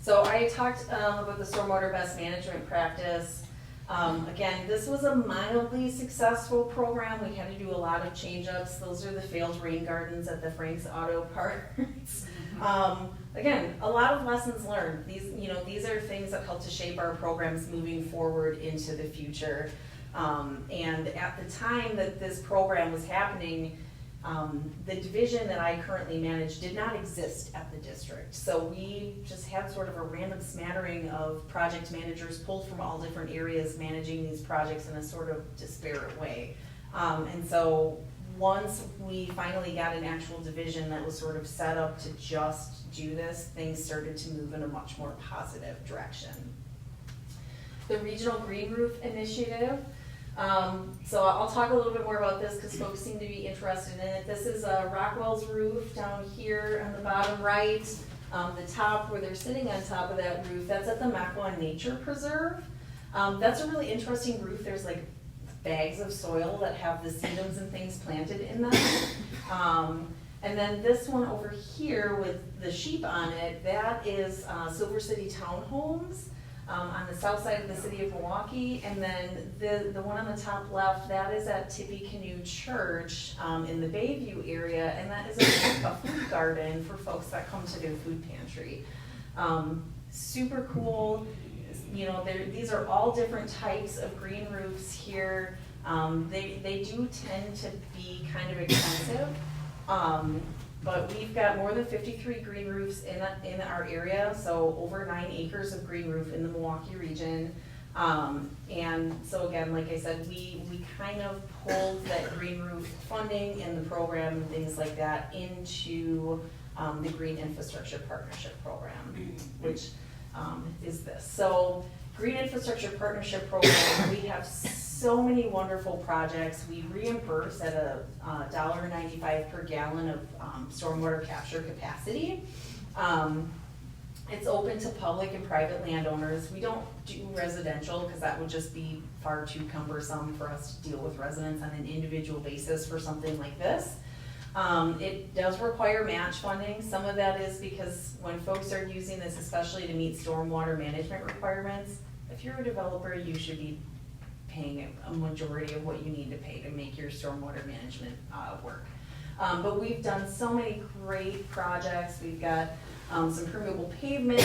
So I talked about the stormwater best management practice. Again, this was a mildly successful program. We had to do a lot of change-ups. Those are the failed rain gardens at the Frank's Auto Parts. Again, a lot of lessons learned. These are things that help to shape our programs moving forward into the future. And at the time that this program was happening, the division that I currently manage did not exist at the district. So we just had sort of a random smattering of project managers pulled from all different areas managing these projects in a sort of disparate way. And so once we finally got an actual division that was sort of set up to just do this, things started to move in a much more positive direction. The Regional Green Roof Initiative. So I'll talk a little bit more about this because folks seem to be interested in it. This is Rockwell's roof down here on the bottom right. The top where they're sitting on top of that roof, that's at the Mequon Nature Preserve. That's a really interesting roof. There's like bags of soil that have the sedums and things planted in them. And then this one over here with the sheep on it, that is Silver City Townhomes. On the south side of the city of Milwaukee, and then the one on the top left, that is at Tippecanoe Church in the Bayview area, and that is a food garden for folks that come to their food pantry. Super cool. You know, these are all different types of green roofs here. They do tend to be kind of expensive. But we've got more than 53 green roofs in our area, so over 9 acres of green roof in the Milwaukee region. And so again, like I said, we kind of pulled that green roof funding and the program and things like that into the Green Infrastructure Partnership Program, which is this. So Green Infrastructure Partnership Program, we have so many wonderful projects. We reimburse at a $1.95 per gallon of stormwater capture capacity. It's open to public and private landowners. We don't do residential because that would just be far too cumbersome for us to deal with residents on an individual basis for something like this. It does require match funding. Some of that is because when folks are using this, especially to meet stormwater management requirements, if you're a developer, you should be paying a majority of what you need to pay to make your stormwater management work. But we've done so many great projects. We've got some permeable pavement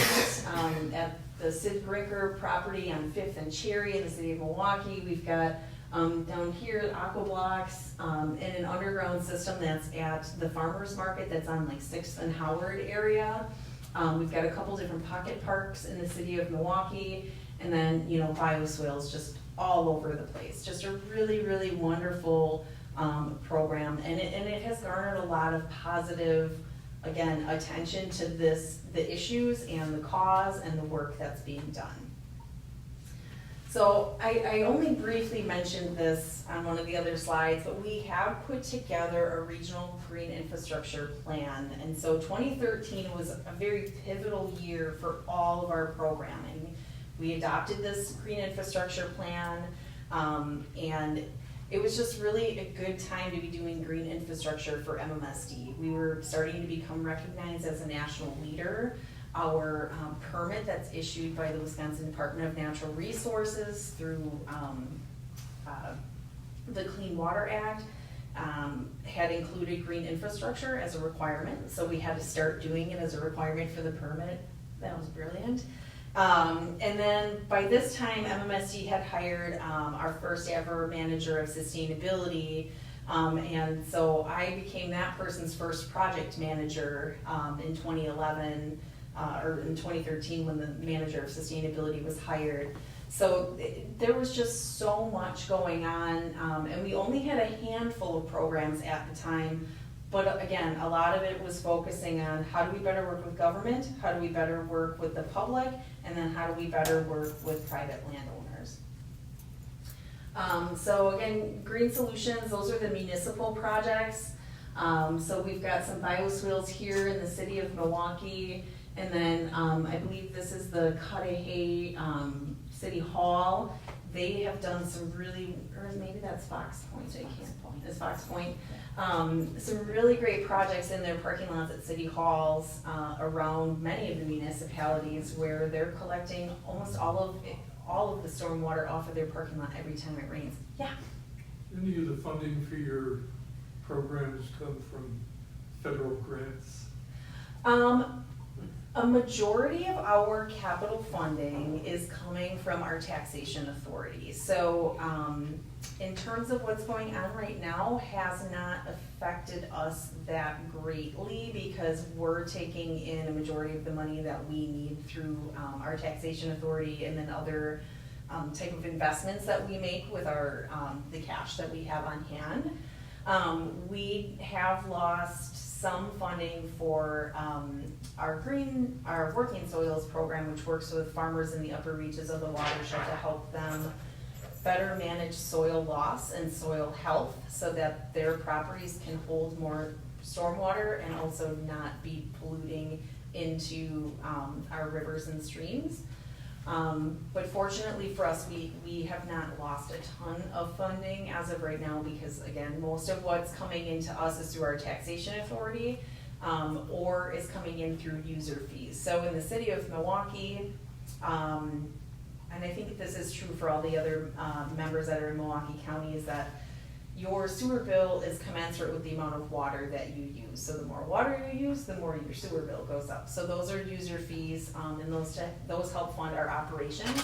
at the Sid Brinker property on 5th and Cherry in the city of Milwaukee. We've got down here Aqua Blocks and an underground system that's at the farmers market that's on like 6th and Howard area. We've got a couple different pocket parks in the city of Milwaukee, and then bioswales just all over the place. Just a really, really wonderful program, and it has garnered a lot of positive, again, attention to the issues and the cause and the work that's being done. So I only briefly mentioned this on one of the other slides, but we have put together a regional green infrastructure plan. And so 2013 was a very pivotal year for all of our programming. We adopted this green infrastructure plan, and it was just really a good time to be doing green infrastructure for MMSD. We were starting to become recognized as a national leader. Our permit that's issued by the Wisconsin Department of Natural Resources through the Clean Water Act had included green infrastructure as a requirement, so we had to start doing it as a requirement for the permit. That was brilliant. And then by this time, MMSD had hired our first ever manager of sustainability. And so I became that person's first project manager in 2011, or in 2013 when the manager of sustainability was hired. So there was just so much going on, and we only had a handful of programs at the time. But again, a lot of it was focusing on how do we better work with government, how do we better work with the public, and then how do we better work with private landowners. So again, Green Solutions, those are the municipal projects. So we've got some bioswales here in the city of Milwaukee, and then I believe this is the Cudahy City Hall. They have done some really, or maybe that's Fox Point, I can't point, it's Fox Point. Some really great projects in their parking lots at city halls around many of the municipalities where they're collecting almost all of the stormwater off of their parking lot every time it rains. Yeah. Any of the funding for your programs come from federal grants? A majority of our capital funding is coming from our taxation authority. So in terms of what's going on right now, has not affected us that greatly because we're taking in a majority of the money that we need through our taxation authority and then other type of investments that we make with our the cash that we have on hand. We have lost some funding for our working soils program, which works with farmers in the upper reaches of the watershed to help them better manage soil loss and soil health so that their properties can hold more stormwater and also not be polluting into our rivers and streams. But fortunately for us, we have not lost a ton of funding as of right now because again, most of what's coming into us is through our taxation authority or is coming in through user fees. So in the city of Milwaukee, and I think this is true for all the other members that are in Milwaukee County, is that your sewer bill is commensurate with the amount of water that you use. So the more water you use, the more your sewer bill goes up. So those are user fees, and those help fund our operations.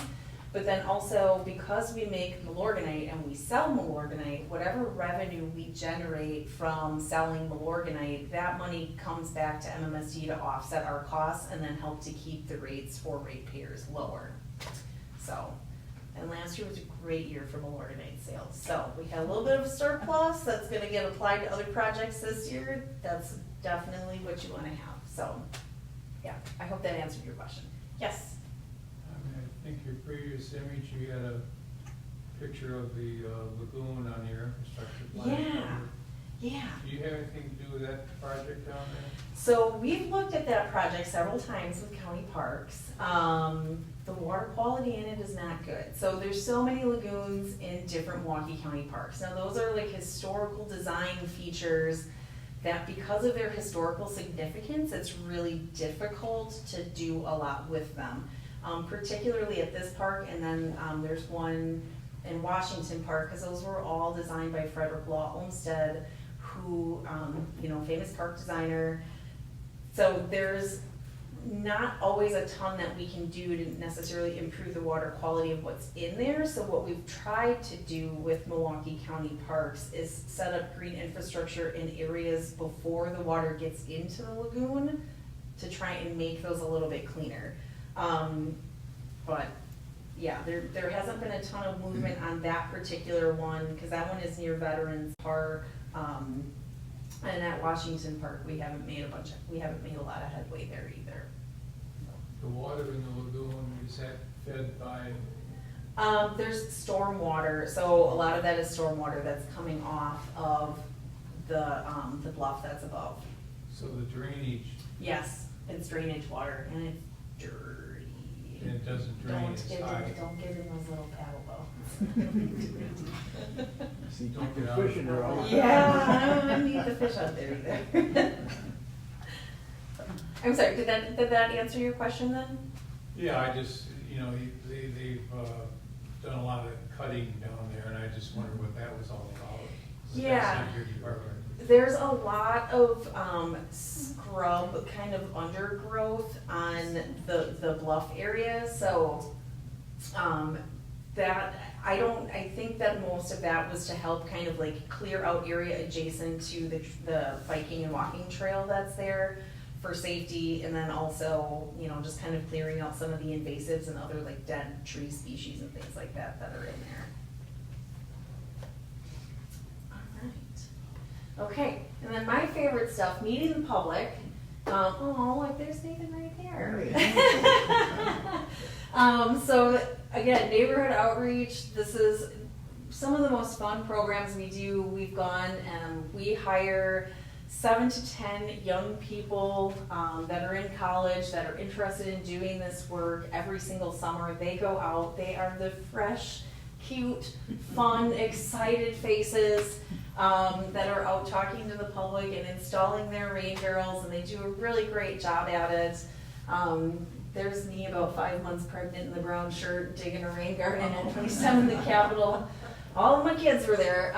But then also, because we make Milorganite and we sell Milorganite, whatever revenue we generate from selling Milorganite, that money comes back to MMSD to offset our costs and then help to keep the rates for ratepayers lower. So. And last year was a great year for Milorganite sales. So we had a little bit of a surplus that's gonna get applied to other projects this year. That's definitely what you wanna have. So, yeah, I hope that answered your question. Yes? I think your previous image, you had a picture of the lagoon on your infrastructure plan. Yeah. Do you have anything to do with that project down there? So we've looked at that project several times with county parks. The water quality in it is not good. So there's so many lagoons in different Milwaukee County parks. Now those are like historical design features that because of their historical significance, it's really difficult to do a lot with them. Particularly at this park, and then there's one in Washington Park, because those were all designed by Frederick Law Olmsted, who, famous park designer. So there's not always a ton that we can do to necessarily improve the water quality of what's in there. So what we've tried to do with Milwaukee County Parks is set up green infrastructure in areas before the water gets into the lagoon to try and make those a little bit cleaner. But yeah, there hasn't been a ton of movement on that particular one because that one is near Veterans Park. And at Washington Park, we haven't made a lot of headway there either. The water in the lagoon, is that fed by? There's storm water, so a lot of that is storm water that's coming off of the bluff that's above. So the drainage, Yes, it's drainage water and it's dirty. and it doesn't drain as high. Don't get in those little paddle boats. See, Don't keep get the out. fish in there all the time. Yeah, I don't need the fish out there either. I'm sorry, did that answer your question then? Yeah, I just, they've done a lot of cutting down there, and I just wondered what that was all about. So Yeah. that's not your department. there's a lot of scrub kind of undergrowth on the bluff area, so that I think that most of that was to help kind of like clear out area adjacent to the biking and walking trail that's there for safety, and then also, you know, just kind of clearing out some of the invasives and other like dead tree species and things like that that are in there. Okay, and then my favorite stuff, meeting the public. Oh, look, there's Nathan right there. So again, neighborhood outreach, this is some of the most fun programs we do. We've gone and we hire 7 to 10 young people that are in college that are interested in doing this work every single summer. They go out, they are the fresh, cute, fun, excited faces that are out talking to the public and installing their rain barrels, and they do a really great job at it. There's me about 5 months pregnant in the brown shirt digging a rain garden at 27 the Capitol. All of my kids were there.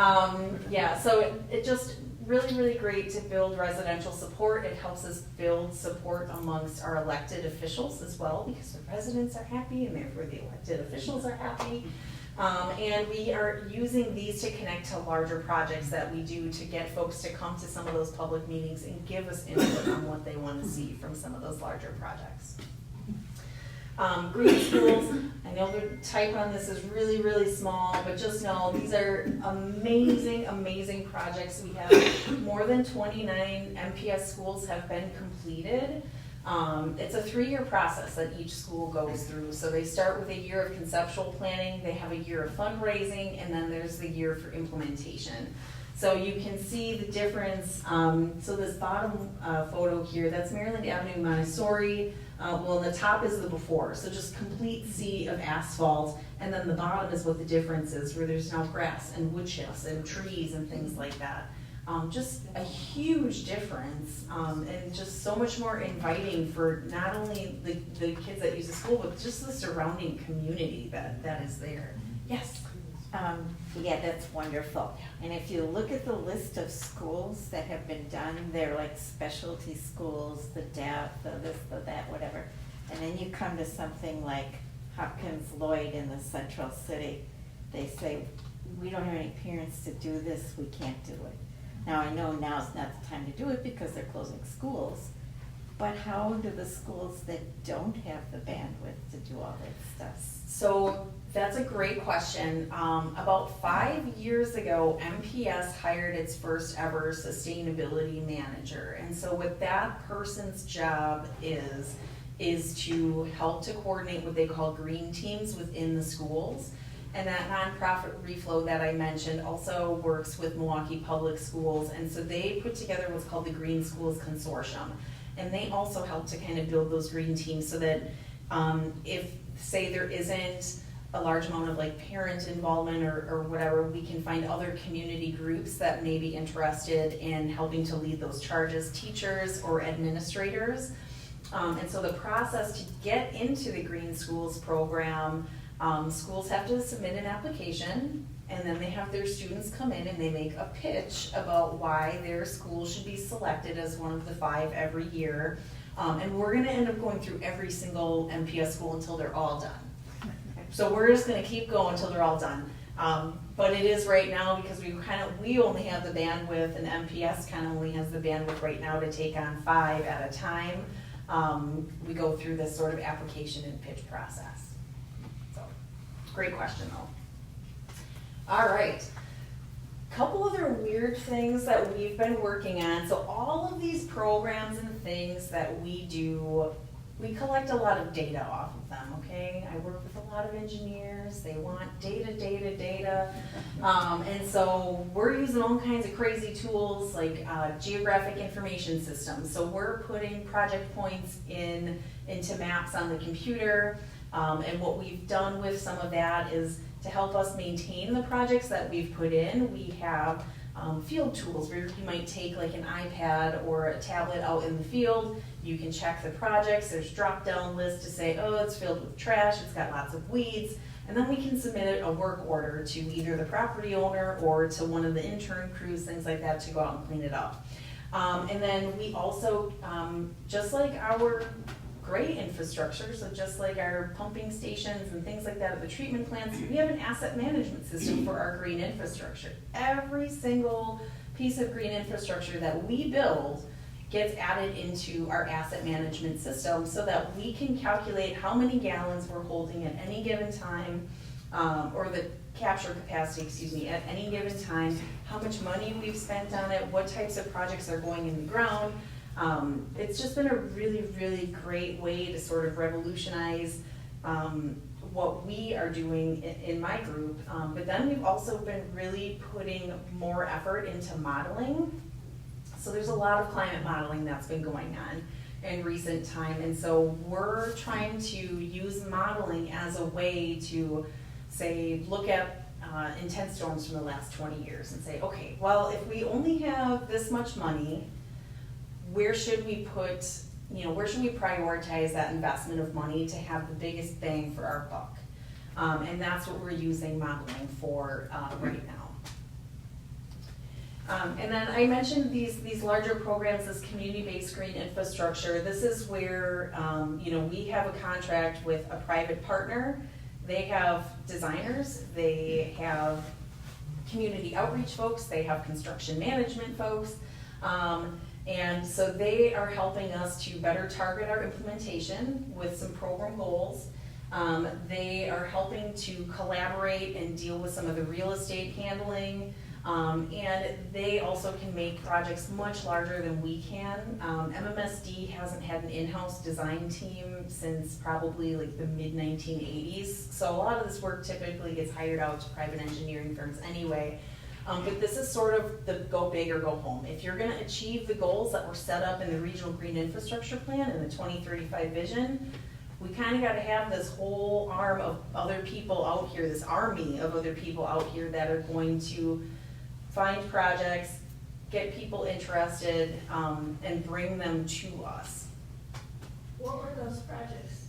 Yeah, so it just really, really great to build residential support. It helps us build support amongst our elected officials as well, because the residents are happy and therefore the elected officials are happy. And we are using these to connect to larger projects that we do to get folks to come to some of those public meetings and give us input on what they want to see from some of those larger projects. Green schools, I know the type on this is really, really small, but just know these are amazing, amazing projects. We have more than 29 MPS schools have been completed. It's a 3-year process that each school goes through. So they start with a year of conceptual planning, they have a year of fundraising, and then there's the year for implementation. So you can see the difference. So this bottom photo here, that's Maryland Avenue Montessori. Well, the top is the before, so just complete sea of asphalt, and then the bottom is what the difference is, where there's now grass and wood chips and trees and things like that. Just a huge difference, and just so much more inviting for not only the kids that use the school, but just the surrounding community that is there. Yes? Yeah, that's wonderful. And if you look at the list of schools that have been done, they're like specialty schools, the deaf, the this, the that, whatever. And then you come to something like Hopkins Lloyd in the Central City. They say, we don't have any parents to do this, we can't do it. Now, I know now's not the time to do it because they're closing schools, but how do the schools that don't have the bandwidth to do all that stuff? So that's a great question. About 5 years ago, MPS hired its first ever sustainability manager. And so what that person's job is to help to coordinate what they call green teams within the schools. And that nonprofit Reflow that I mentioned also works with Milwaukee Public Schools. And so they put together what's called the Green Schools Consortium. And they also help to kind of build those green teams so that if, say, there isn't a large amount of like parent involvement or whatever, we can find other community groups that may be interested in helping to lead those charges, teachers or administrators. And so the process to get into the Green Schools program, schools have to submit an application, and then they have their students come in and they make a pitch about why their school should be selected as one of the 5 every year. And we're gonna end up going through every single MPS school until they're all done. So we're just gonna keep going until they're all done. But it is right now because we only have the bandwidth, and MPS kind of only has the bandwidth right now to take on 5 at a time. We go through this sort of application and pitch process. So, great question though. All right. Couple other weird things that we've been working on. So all of these programs and things that we do, we collect a lot of data off of them, okay? I work with a lot of engineers. They want data. And so we're using all kinds of crazy tools like geographic information systems. So we're putting project points into maps on the computer. And what we've done with some of that is to help us maintain the projects that we've put in. We have field tools where you might take like an iPad or a tablet out in the field. You can check the projects. There's drop-down lists to say, oh, it's filled with trash, it's got lots of weeds. And then we can submit a work order to either the property owner or to one of the intern crews, things like that, to go out and clean it up. And then we also, just like our gray infrastructure, so just like our pumping stations and things like that at the treatment plants, we have an asset management system for our green infrastructure. Every single piece of green infrastructure that we build gets added into our asset management system so that we can calculate how many gallons we're holding at any given time, or the capture capacity, excuse me, at any given time, how much money we've spent on it, what types of projects are going in the ground. It's just been a really, really great way to sort of revolutionize what we are doing in my group. But then we've also been really putting more effort into modeling. So there's a lot of climate modeling that's been going on in recent time. And so we're trying to use modeling as a way to say, look at intense storms from the last 20 years and say, okay, well, if we only have this much money, where should we put, where should we prioritize that investment of money to have the biggest bang for our buck? And that's what we're using modeling for right now. And then I mentioned these larger programs, this community-based green infrastructure. This is where, we have a contract with a private partner. They have designers, they have community outreach folks, they have construction management folks. And so they are helping us to better target our implementation with some program goals. They are helping to collaborate and deal with some of the real estate handling. And they also can make projects much larger than we can. MMSD hasn't had an in-house design team since probably like the mid-1980s. So a lot of this work typically gets hired out to private engineering firms anyway. But this is sort of the go big or go home. If you're gonna achieve the goals that were set up in the Regional Green Infrastructure Plan and the 2035 vision, we kind of got to have this whole arm of other people out here, this army of other people out here that are going to find projects, get people interested, and bring them to us. What were those projects?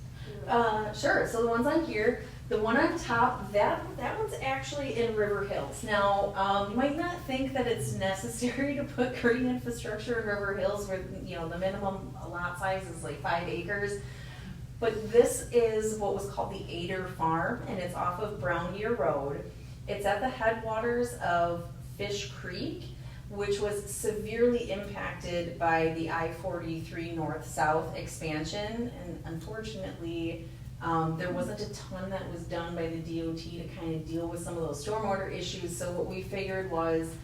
Sure, so the ones on here, the one on top, that one's actually in River Hills. Now, you might not think that it's necessary to put green infrastructure in River Hills where, the minimum lot size is like 5 acres. But this is what was called the Ader Farm, and it's off of Brown Year Road. It's at the headwaters of Fish Creek, which was severely impacted by the I-43 north-south expansion, and unfortunately, there wasn't a ton that was done by the DOT to kind of deal with some of those stormwater issues. So what we figured was,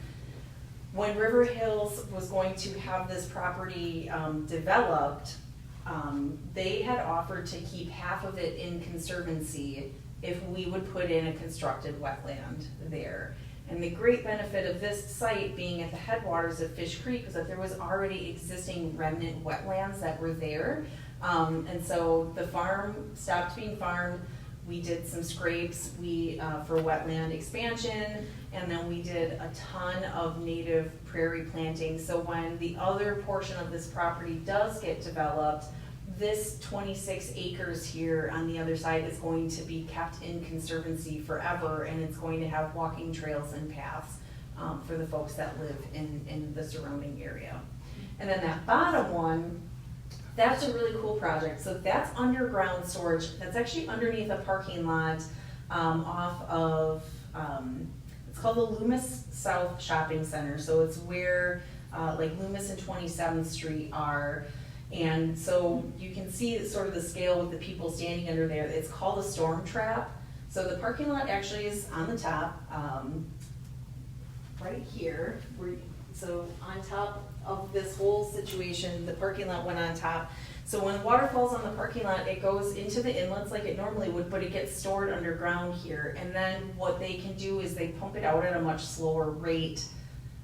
when River Hills was going to have this property developed, they had offered to keep half of it in conservancy if we would put in a constructed wetland there. And the great benefit of this site being at the headwaters of Fish Creek was that there was already existing remnant wetlands that were there. And so the farm stopped being farmed. We did some scrapes for wetland expansion, and then we did a ton of native prairie planting. So when the other portion of this property does get developed, this 26 acres here on the other side is going to be kept in conservancy forever, and it's going to have walking trails and paths for the folks that live in the surrounding area. And then that bottom one, that's a really cool project. So that's underground storage. That's actually underneath a parking lot off of, it's called the Loomis South Shopping Center. So it's where like Loomis and 27th Street are. And so you can see sort of the scale with the people standing under there. It's called a storm trap. So the parking lot actually is on the top, right here. So on top of this whole situation, the parking lot went on top. So when water falls on the parking lot, it goes into the inlets like it normally would, but it gets stored underground here. And then what they can do is they pump it out at a much slower rate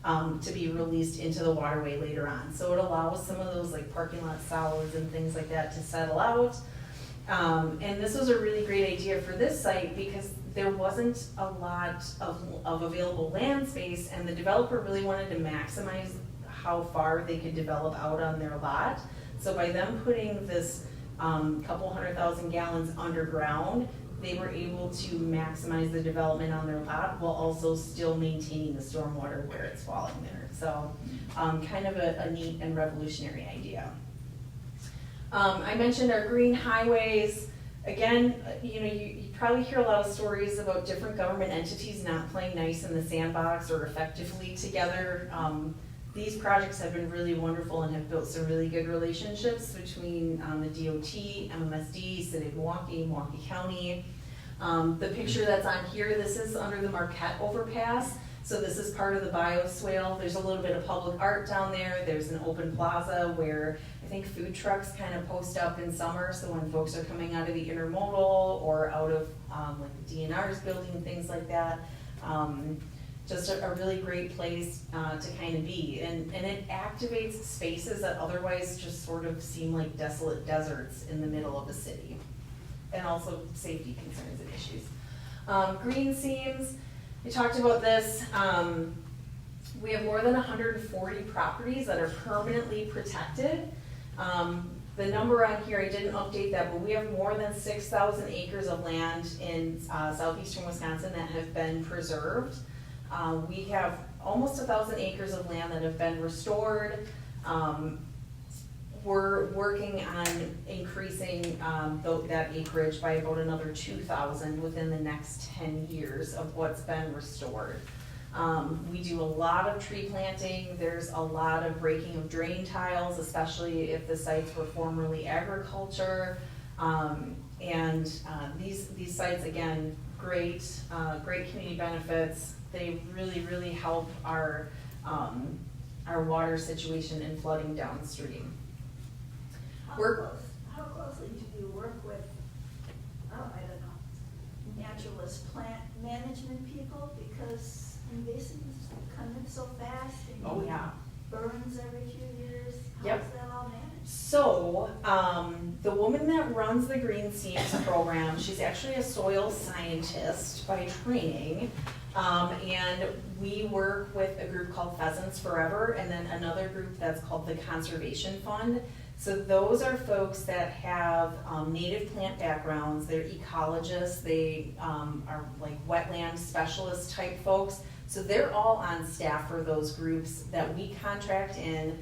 to be released into the waterway later on. So it allows some of those like parking lot solids and things like that to settle out. And this was a really great idea for this site because there wasn't a lot of available land space, and the developer really wanted to maximize how far they could develop out on their lot. So by them putting this couple 100,000 gallons underground, they were able to maximize the development on their lot while also still maintaining the stormwater where it's falling there. So kind of a neat and revolutionary idea. I mentioned our green highways. Again, you probably hear a lot of stories about different government entities not playing nice in the sandbox or effectively together. These projects have been really wonderful and have built some really good relationships between the DOT, MMSD, City of Milwaukee, Milwaukee County. The picture that's on here, this is under the Marquette overpass. So this is part of the bioswale. There's a little bit of public art down there. There's an open plaza where I think food trucks kind of post up in summer. So when folks are coming out of the intermodal or out of like the DNR's building, things like that. Just a really great place to kind of be. And it activates spaces that otherwise just sort of seem like desolate deserts in the middle of the city. And also safety concerns and issues. Green seams, we talked about this. We have more than 140 properties that are permanently protected. The number on here, I didn't update that, but we have more than 6,000 acres of land in southeastern Wisconsin that have been preserved. We have almost 1,000 acres of land that have been restored. We're working on increasing that acreage by about another 2,000 within the next 10 years of what's been restored. We do a lot of tree planting. There's a lot of breaking of drain tiles, especially if the sites were formerly agriculture. These sites, again, great community benefits. They really help our water situation and flooding downstream. How closely do you work with, I don't know, naturalist plant management people? Because invasives come in so fast and Oh, yeah. burns every few years. Yep. How's that all managed? So, the woman that runs the Green Seams program, she's actually a soil scientist by training. And we work with a group called Pheasants Forever and then another group that's called the Conservation Fund. So those are folks that have native plant backgrounds. They're ecologists. They are like wetland specialist type folks. So they're all on staff for those groups that we contract in.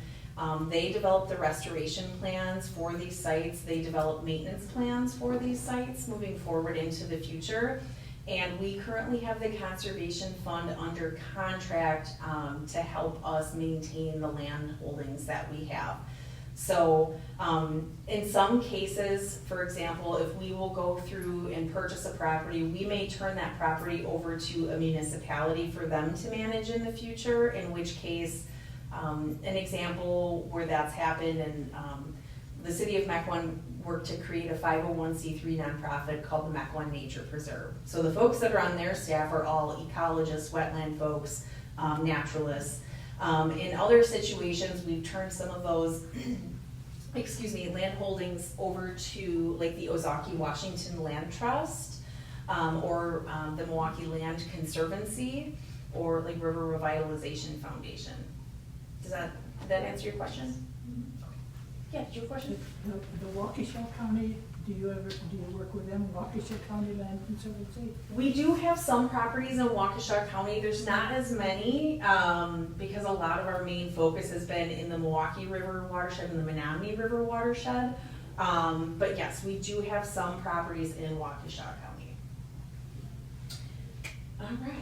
They develop the restoration plans for these sites. They develop maintenance plans for these sites moving forward into the future. And we currently have the Conservation Fund under contract to help us maintain the land holdings that we have. So in some cases, for example, if we will go through and purchase a property, we may turn that property over to a municipality for them to manage in the future, in which case, an example where that's happened, and the city of Mequon worked to create a 501c3 nonprofit called the Mequon Nature Preserve. So the folks that are on their staff are all ecologists, wetland folks, naturalists. In other situations, we've turned some of those, land holdings over to like the Ozaukee Washington Land Trust, or the Milwaukee Land Conservancy, or like River Revitalization Foundation. Does that answer your question? Yeah, did you have a question? The Waukesha County, do you work with them, Waukesha County Land Conservancy? We do have some properties in Waukesha County. There's not as many because a lot of our main focus has been in the Milwaukee River watershed and the Menominee River watershed. But yes, we do have some properties in Waukesha County. All right.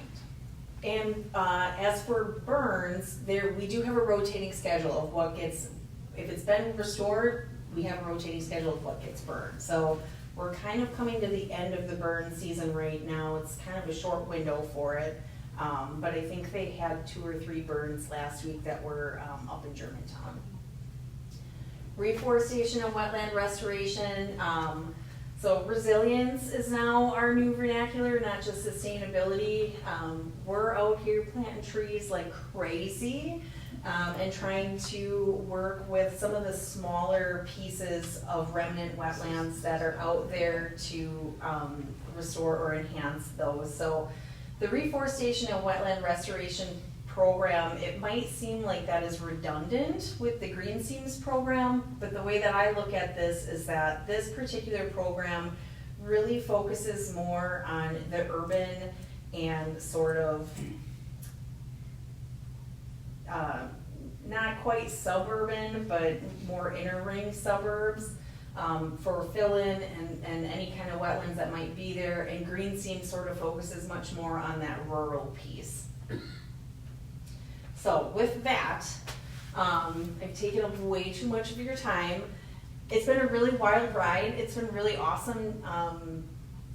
And as for burns, we do have a rotating schedule of what gets, if it's been restored, we have a rotating schedule of what gets burned. So we're kind of coming to the end of the burn season right now. It's kind of a short window for it. But I think they had 2 or 3 burns last week that were up in Germantown. Reforestation and wetland restoration. So resilience is now our new vernacular, not just sustainability. We're out here planting trees like crazy. And trying to work with some of the smaller pieces of remnant wetlands that are out there to restore or enhance those. So the reforestation and wetland restoration program, it might seem like that is redundant with the green seams program, but the way that I look at this is that this particular program really focuses more on the urban and sort of not quite suburban, but more inner ring suburbs for fill-in and any kind of wetlands that might be there. And green seam sort of focuses much more on that rural piece. So with that, I've taken up way too much of your time. It's been a really wild ride. It's been really awesome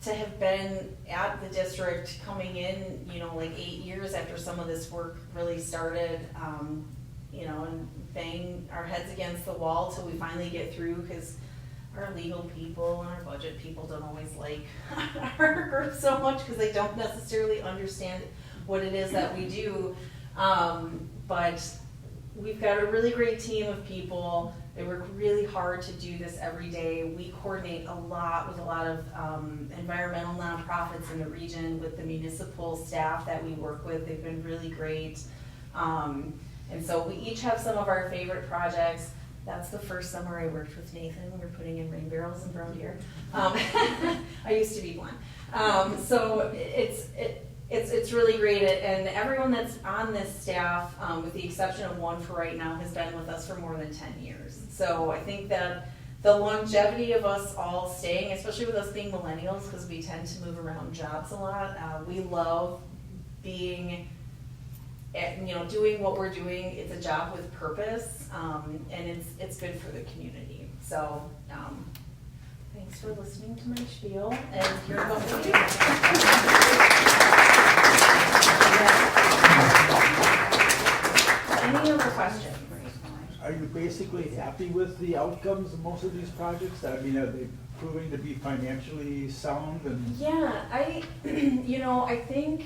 to have been at the district coming in, you know, like 8 years after some of this work really started, you know, and bang our heads against the wall till we finally get through, because our legal people and our budget people don't always like our group so much because they don't necessarily understand what it is that we do. But we've got a really great team of people. They work really hard to do this every day. We coordinate a lot with a lot of environmental nonprofits in the region, with the municipal staff that we work with. They've been really great. And so we each have some of our favorite projects. That's the first summer I worked with Nathan. We were putting in rain barrels in Brown Deer. I used to be one. So it's really great, and everyone that's on this staff, with the exception of one for right now, has been with us for more than 10 years. So I think that the longevity of us all staying, especially with us being millennials, because we tend to move around jobs a lot, we love being, you know, doing what we're doing. It's a job with purpose, and it's good for the community. So thanks for listening to my spiel, and here's what we do. Any other questions? Are you basically happy with the outcomes of most of these projects? I mean, are they proving to be financially sound and? Yeah, you know, I think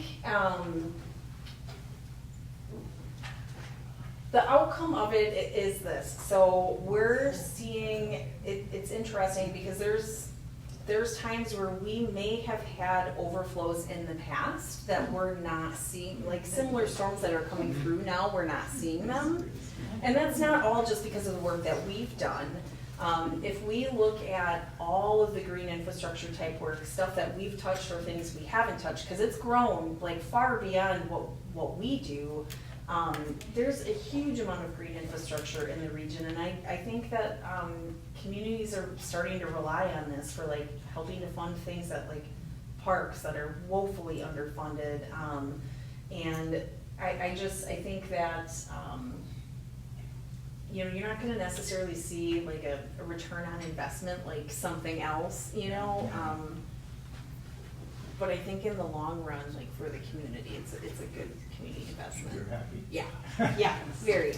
the outcome of it is this. So we're seeing, it's interesting because there's times where we may have had overflows in the past that we're not seeing, like similar storms that are coming through now, we're not seeing them. And that's not all just because of the work that we've done. If we look at all of the green infrastructure type work, stuff that we've touched or things we haven't touched, because it's grown like far beyond what we do, there's a huge amount of green infrastructure in the region, and I think that communities are starting to rely on this for like helping to fund things that like parks that are woefully underfunded, and I think that you know, you're not going to necessarily see like a return on investment like something else, you know. But I think in the long run, like for the community, it's a good community investment. You're happy? Yeah, yeah, very.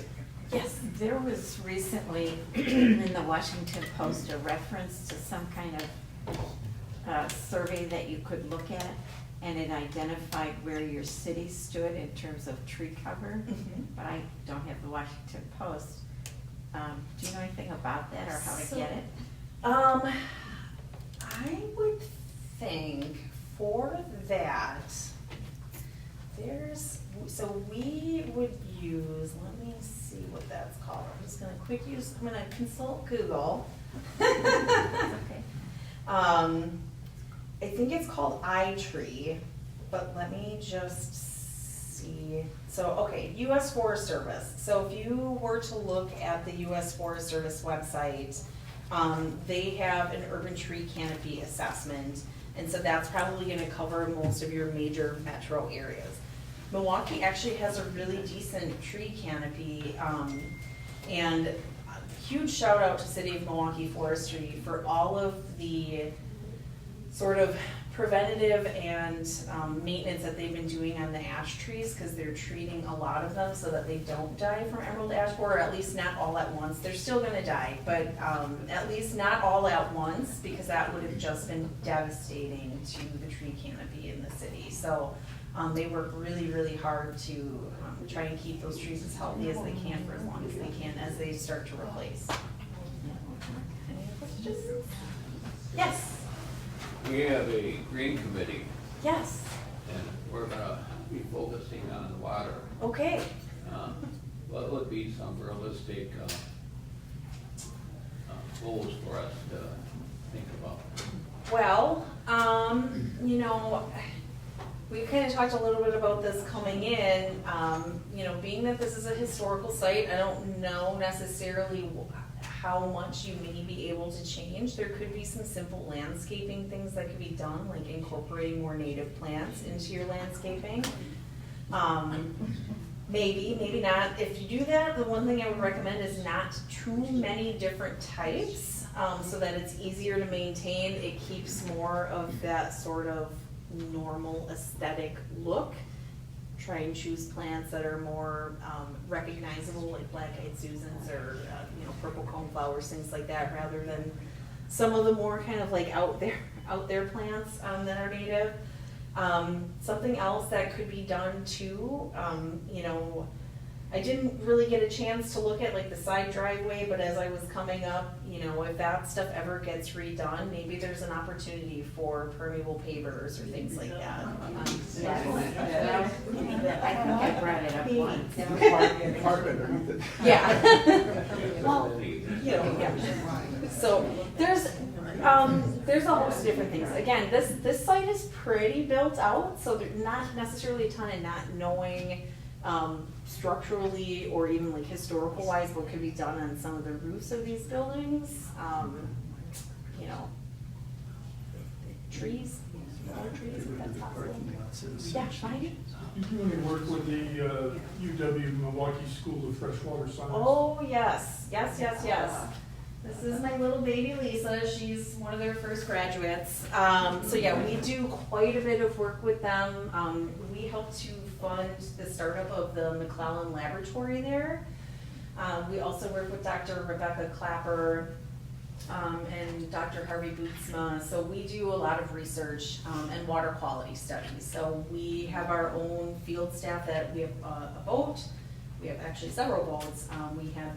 Yes. There was recently in the Washington Post a reference to some kind of survey that you could look at, and it identified where your city stood in terms of tree cover. Mhm. But I don't have the Washington Post. Do you know anything about that or how to get it? I would think for that, we would use, let me see what that's called. I'm gonna consult Google. Okay. I think it's called iTree, but let me just see. So, okay, U.S. Forest Service. So if you were to look at the U.S. Forest Service website, they have an urban tree canopy assessment, and so that's probably gonna cover most of your major metro areas. Milwaukee actually has a really decent tree canopy, and a huge shout out to City of Milwaukee Forestry for all of the sort of preventative and maintenance that they've been doing on the ash trees, because they're treating a lot of them so that they don't die from emerald ash borer, or at least not all at once. They're still gonna die, but at least not all at once, because that would have just been devastating to the tree canopy in the city. So they work really, really hard to try and keep those trees as healthy as they can for as long as they can as they start to replace. Any questions? Yes. We have a green committee, Yes, and we're gonna be focusing on water. okay. What would be some realistic goals for us to think about? Well, you know, we kind of talked a little bit about this coming in. You know, being that this is a historical site, I don't know necessarily how much you may be able to change. There could be some simple landscaping things that could be done, like incorporating more native plants into your landscaping. Maybe, maybe not. If you do that, the one thing I would recommend is not too many different types, so that it's easier to maintain. It keeps more of that sort of normal aesthetic look. Try and choose plants that are more recognizable, like black-eyed Susans or you know, purple coneflowers, things like that, rather than some of the more kind of like out there plants that are native. Something else that could be done too, you know, I didn't really get a chance to look at like the side driveway, but as I was coming up, you know, if that stuff ever gets redone, maybe there's an opportunity for permeable pavers or things like that. I think I brought it up once. Park underneath it. Yeah. Well, you know, yeah. So there's a host of different things. Again, this site is pretty built out, so there's not necessarily a ton of not knowing structurally or even like historical wise what could be done on some of the roofs of these buildings. You know, trees, more trees if that's possible. Yeah, fine. You do any work with the UW Milwaukee School of Freshwater Science? Oh, yes, yes, yes, yes. This is my little baby Lisa. She's one of their first graduates. So yeah, we do quite a bit of work with them. We help to fund the startup of the McClellan Laboratory there. We also work with Dr. Rebecca Clapper and Dr. Harvey Bootsma. So we do a lot of research and water quality studies. So we have our own field staff that we have a boat. We have actually several boats. We have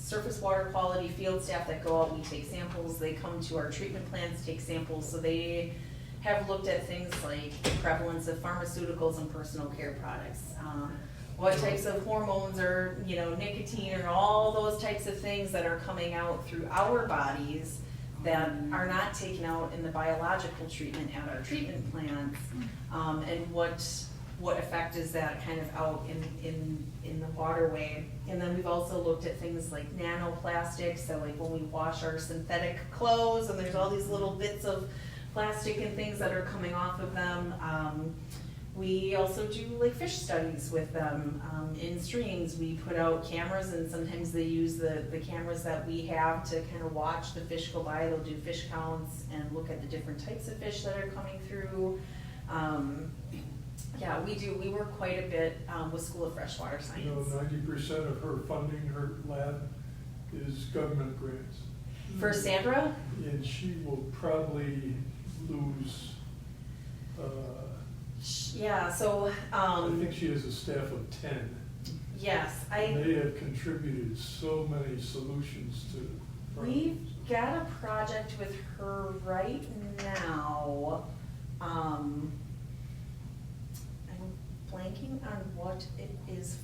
surface water quality field staff that go out, we take samples, they come to our treatment plants, take samples, so they have looked at things like the prevalence of pharmaceuticals and personal care products, what types of hormones or, you know, nicotine or all those types of things that are coming out through our bodies that are not taken out in the biological treatment at our treatment plants, and what effect is that kind of out in the waterway. And then we've also looked at things like nanoplastics, so like when we wash our synthetic clothes and there's all these little bits of plastic and things that are coming off of them. We also do like fish studies with them in streams. We put out cameras and sometimes they use the cameras that we have to kind of watch the fish go by. They'll do fish counts and look at the different types of fish that are coming through. Yeah, we do. We work quite a bit with School of Freshwater Science. You know, 90% of her funding, her lab, is government grants. For Sandra? And she will probably lose, Yeah, so, I think she has a staff of 10. yes, And they have contributed so many solutions to problems. we've got a project with her right now. I'm blanking on what it is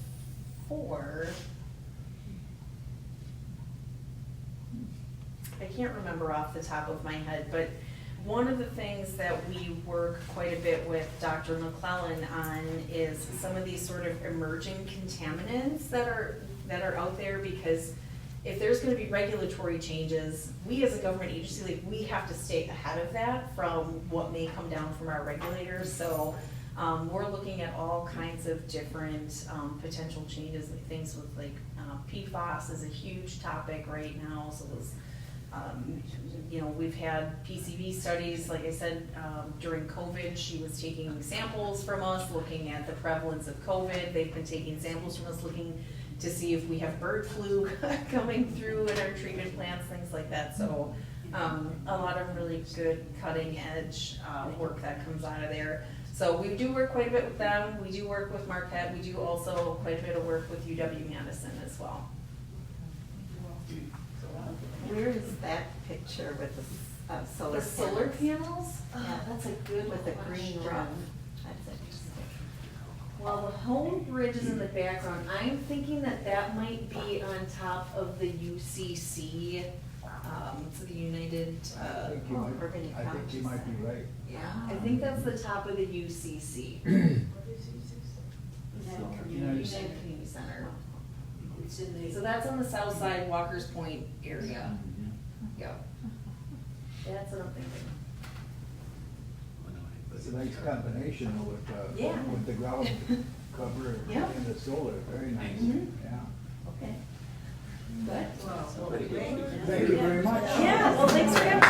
for. I can't remember off the top of my head, but one of the things that we work quite a bit with Dr. McClellan on is some of these sort of emerging contaminants that are out there, because if there's gonna be regulatory changes, we as a government agency, like, we have to stay ahead of that from what may come down from our regulators. So we're looking at all kinds of different potential changes, like things with like PFAS is a huge topic right now. So those, you know, we've had PCV studies, like I said, during COVID, she was taking samples from us, looking at the prevalence of COVID. They've been taking samples from us, looking to see if we have bird flu coming through in our treatment plants, things like that. So a lot of really good cutting edge work that comes out of there. So we do work quite a bit with them. We do work with Marquette. We do also quite a bit of work with UW-Madison as well. Where is that picture with solar The solar panels. panels? Yeah, That's a good with the green question. roof. That's interesting. Well, the home bridge is in the background. I'm thinking that that might be on top of the UCC, it's the United, I think you might, Urban I think you might be right. yeah, I think that's the top of the UCC. United Community Center. It's in the. So that's on the south side, Walker's Point area. Yep. That's what I'm thinking. It's a nice combination with, Yeah. with the ground cover Yeah. and the solar, very nice, Mhm. yeah. Okay. Good. Pretty good. Thank you very much. Yeah, well, thanks for having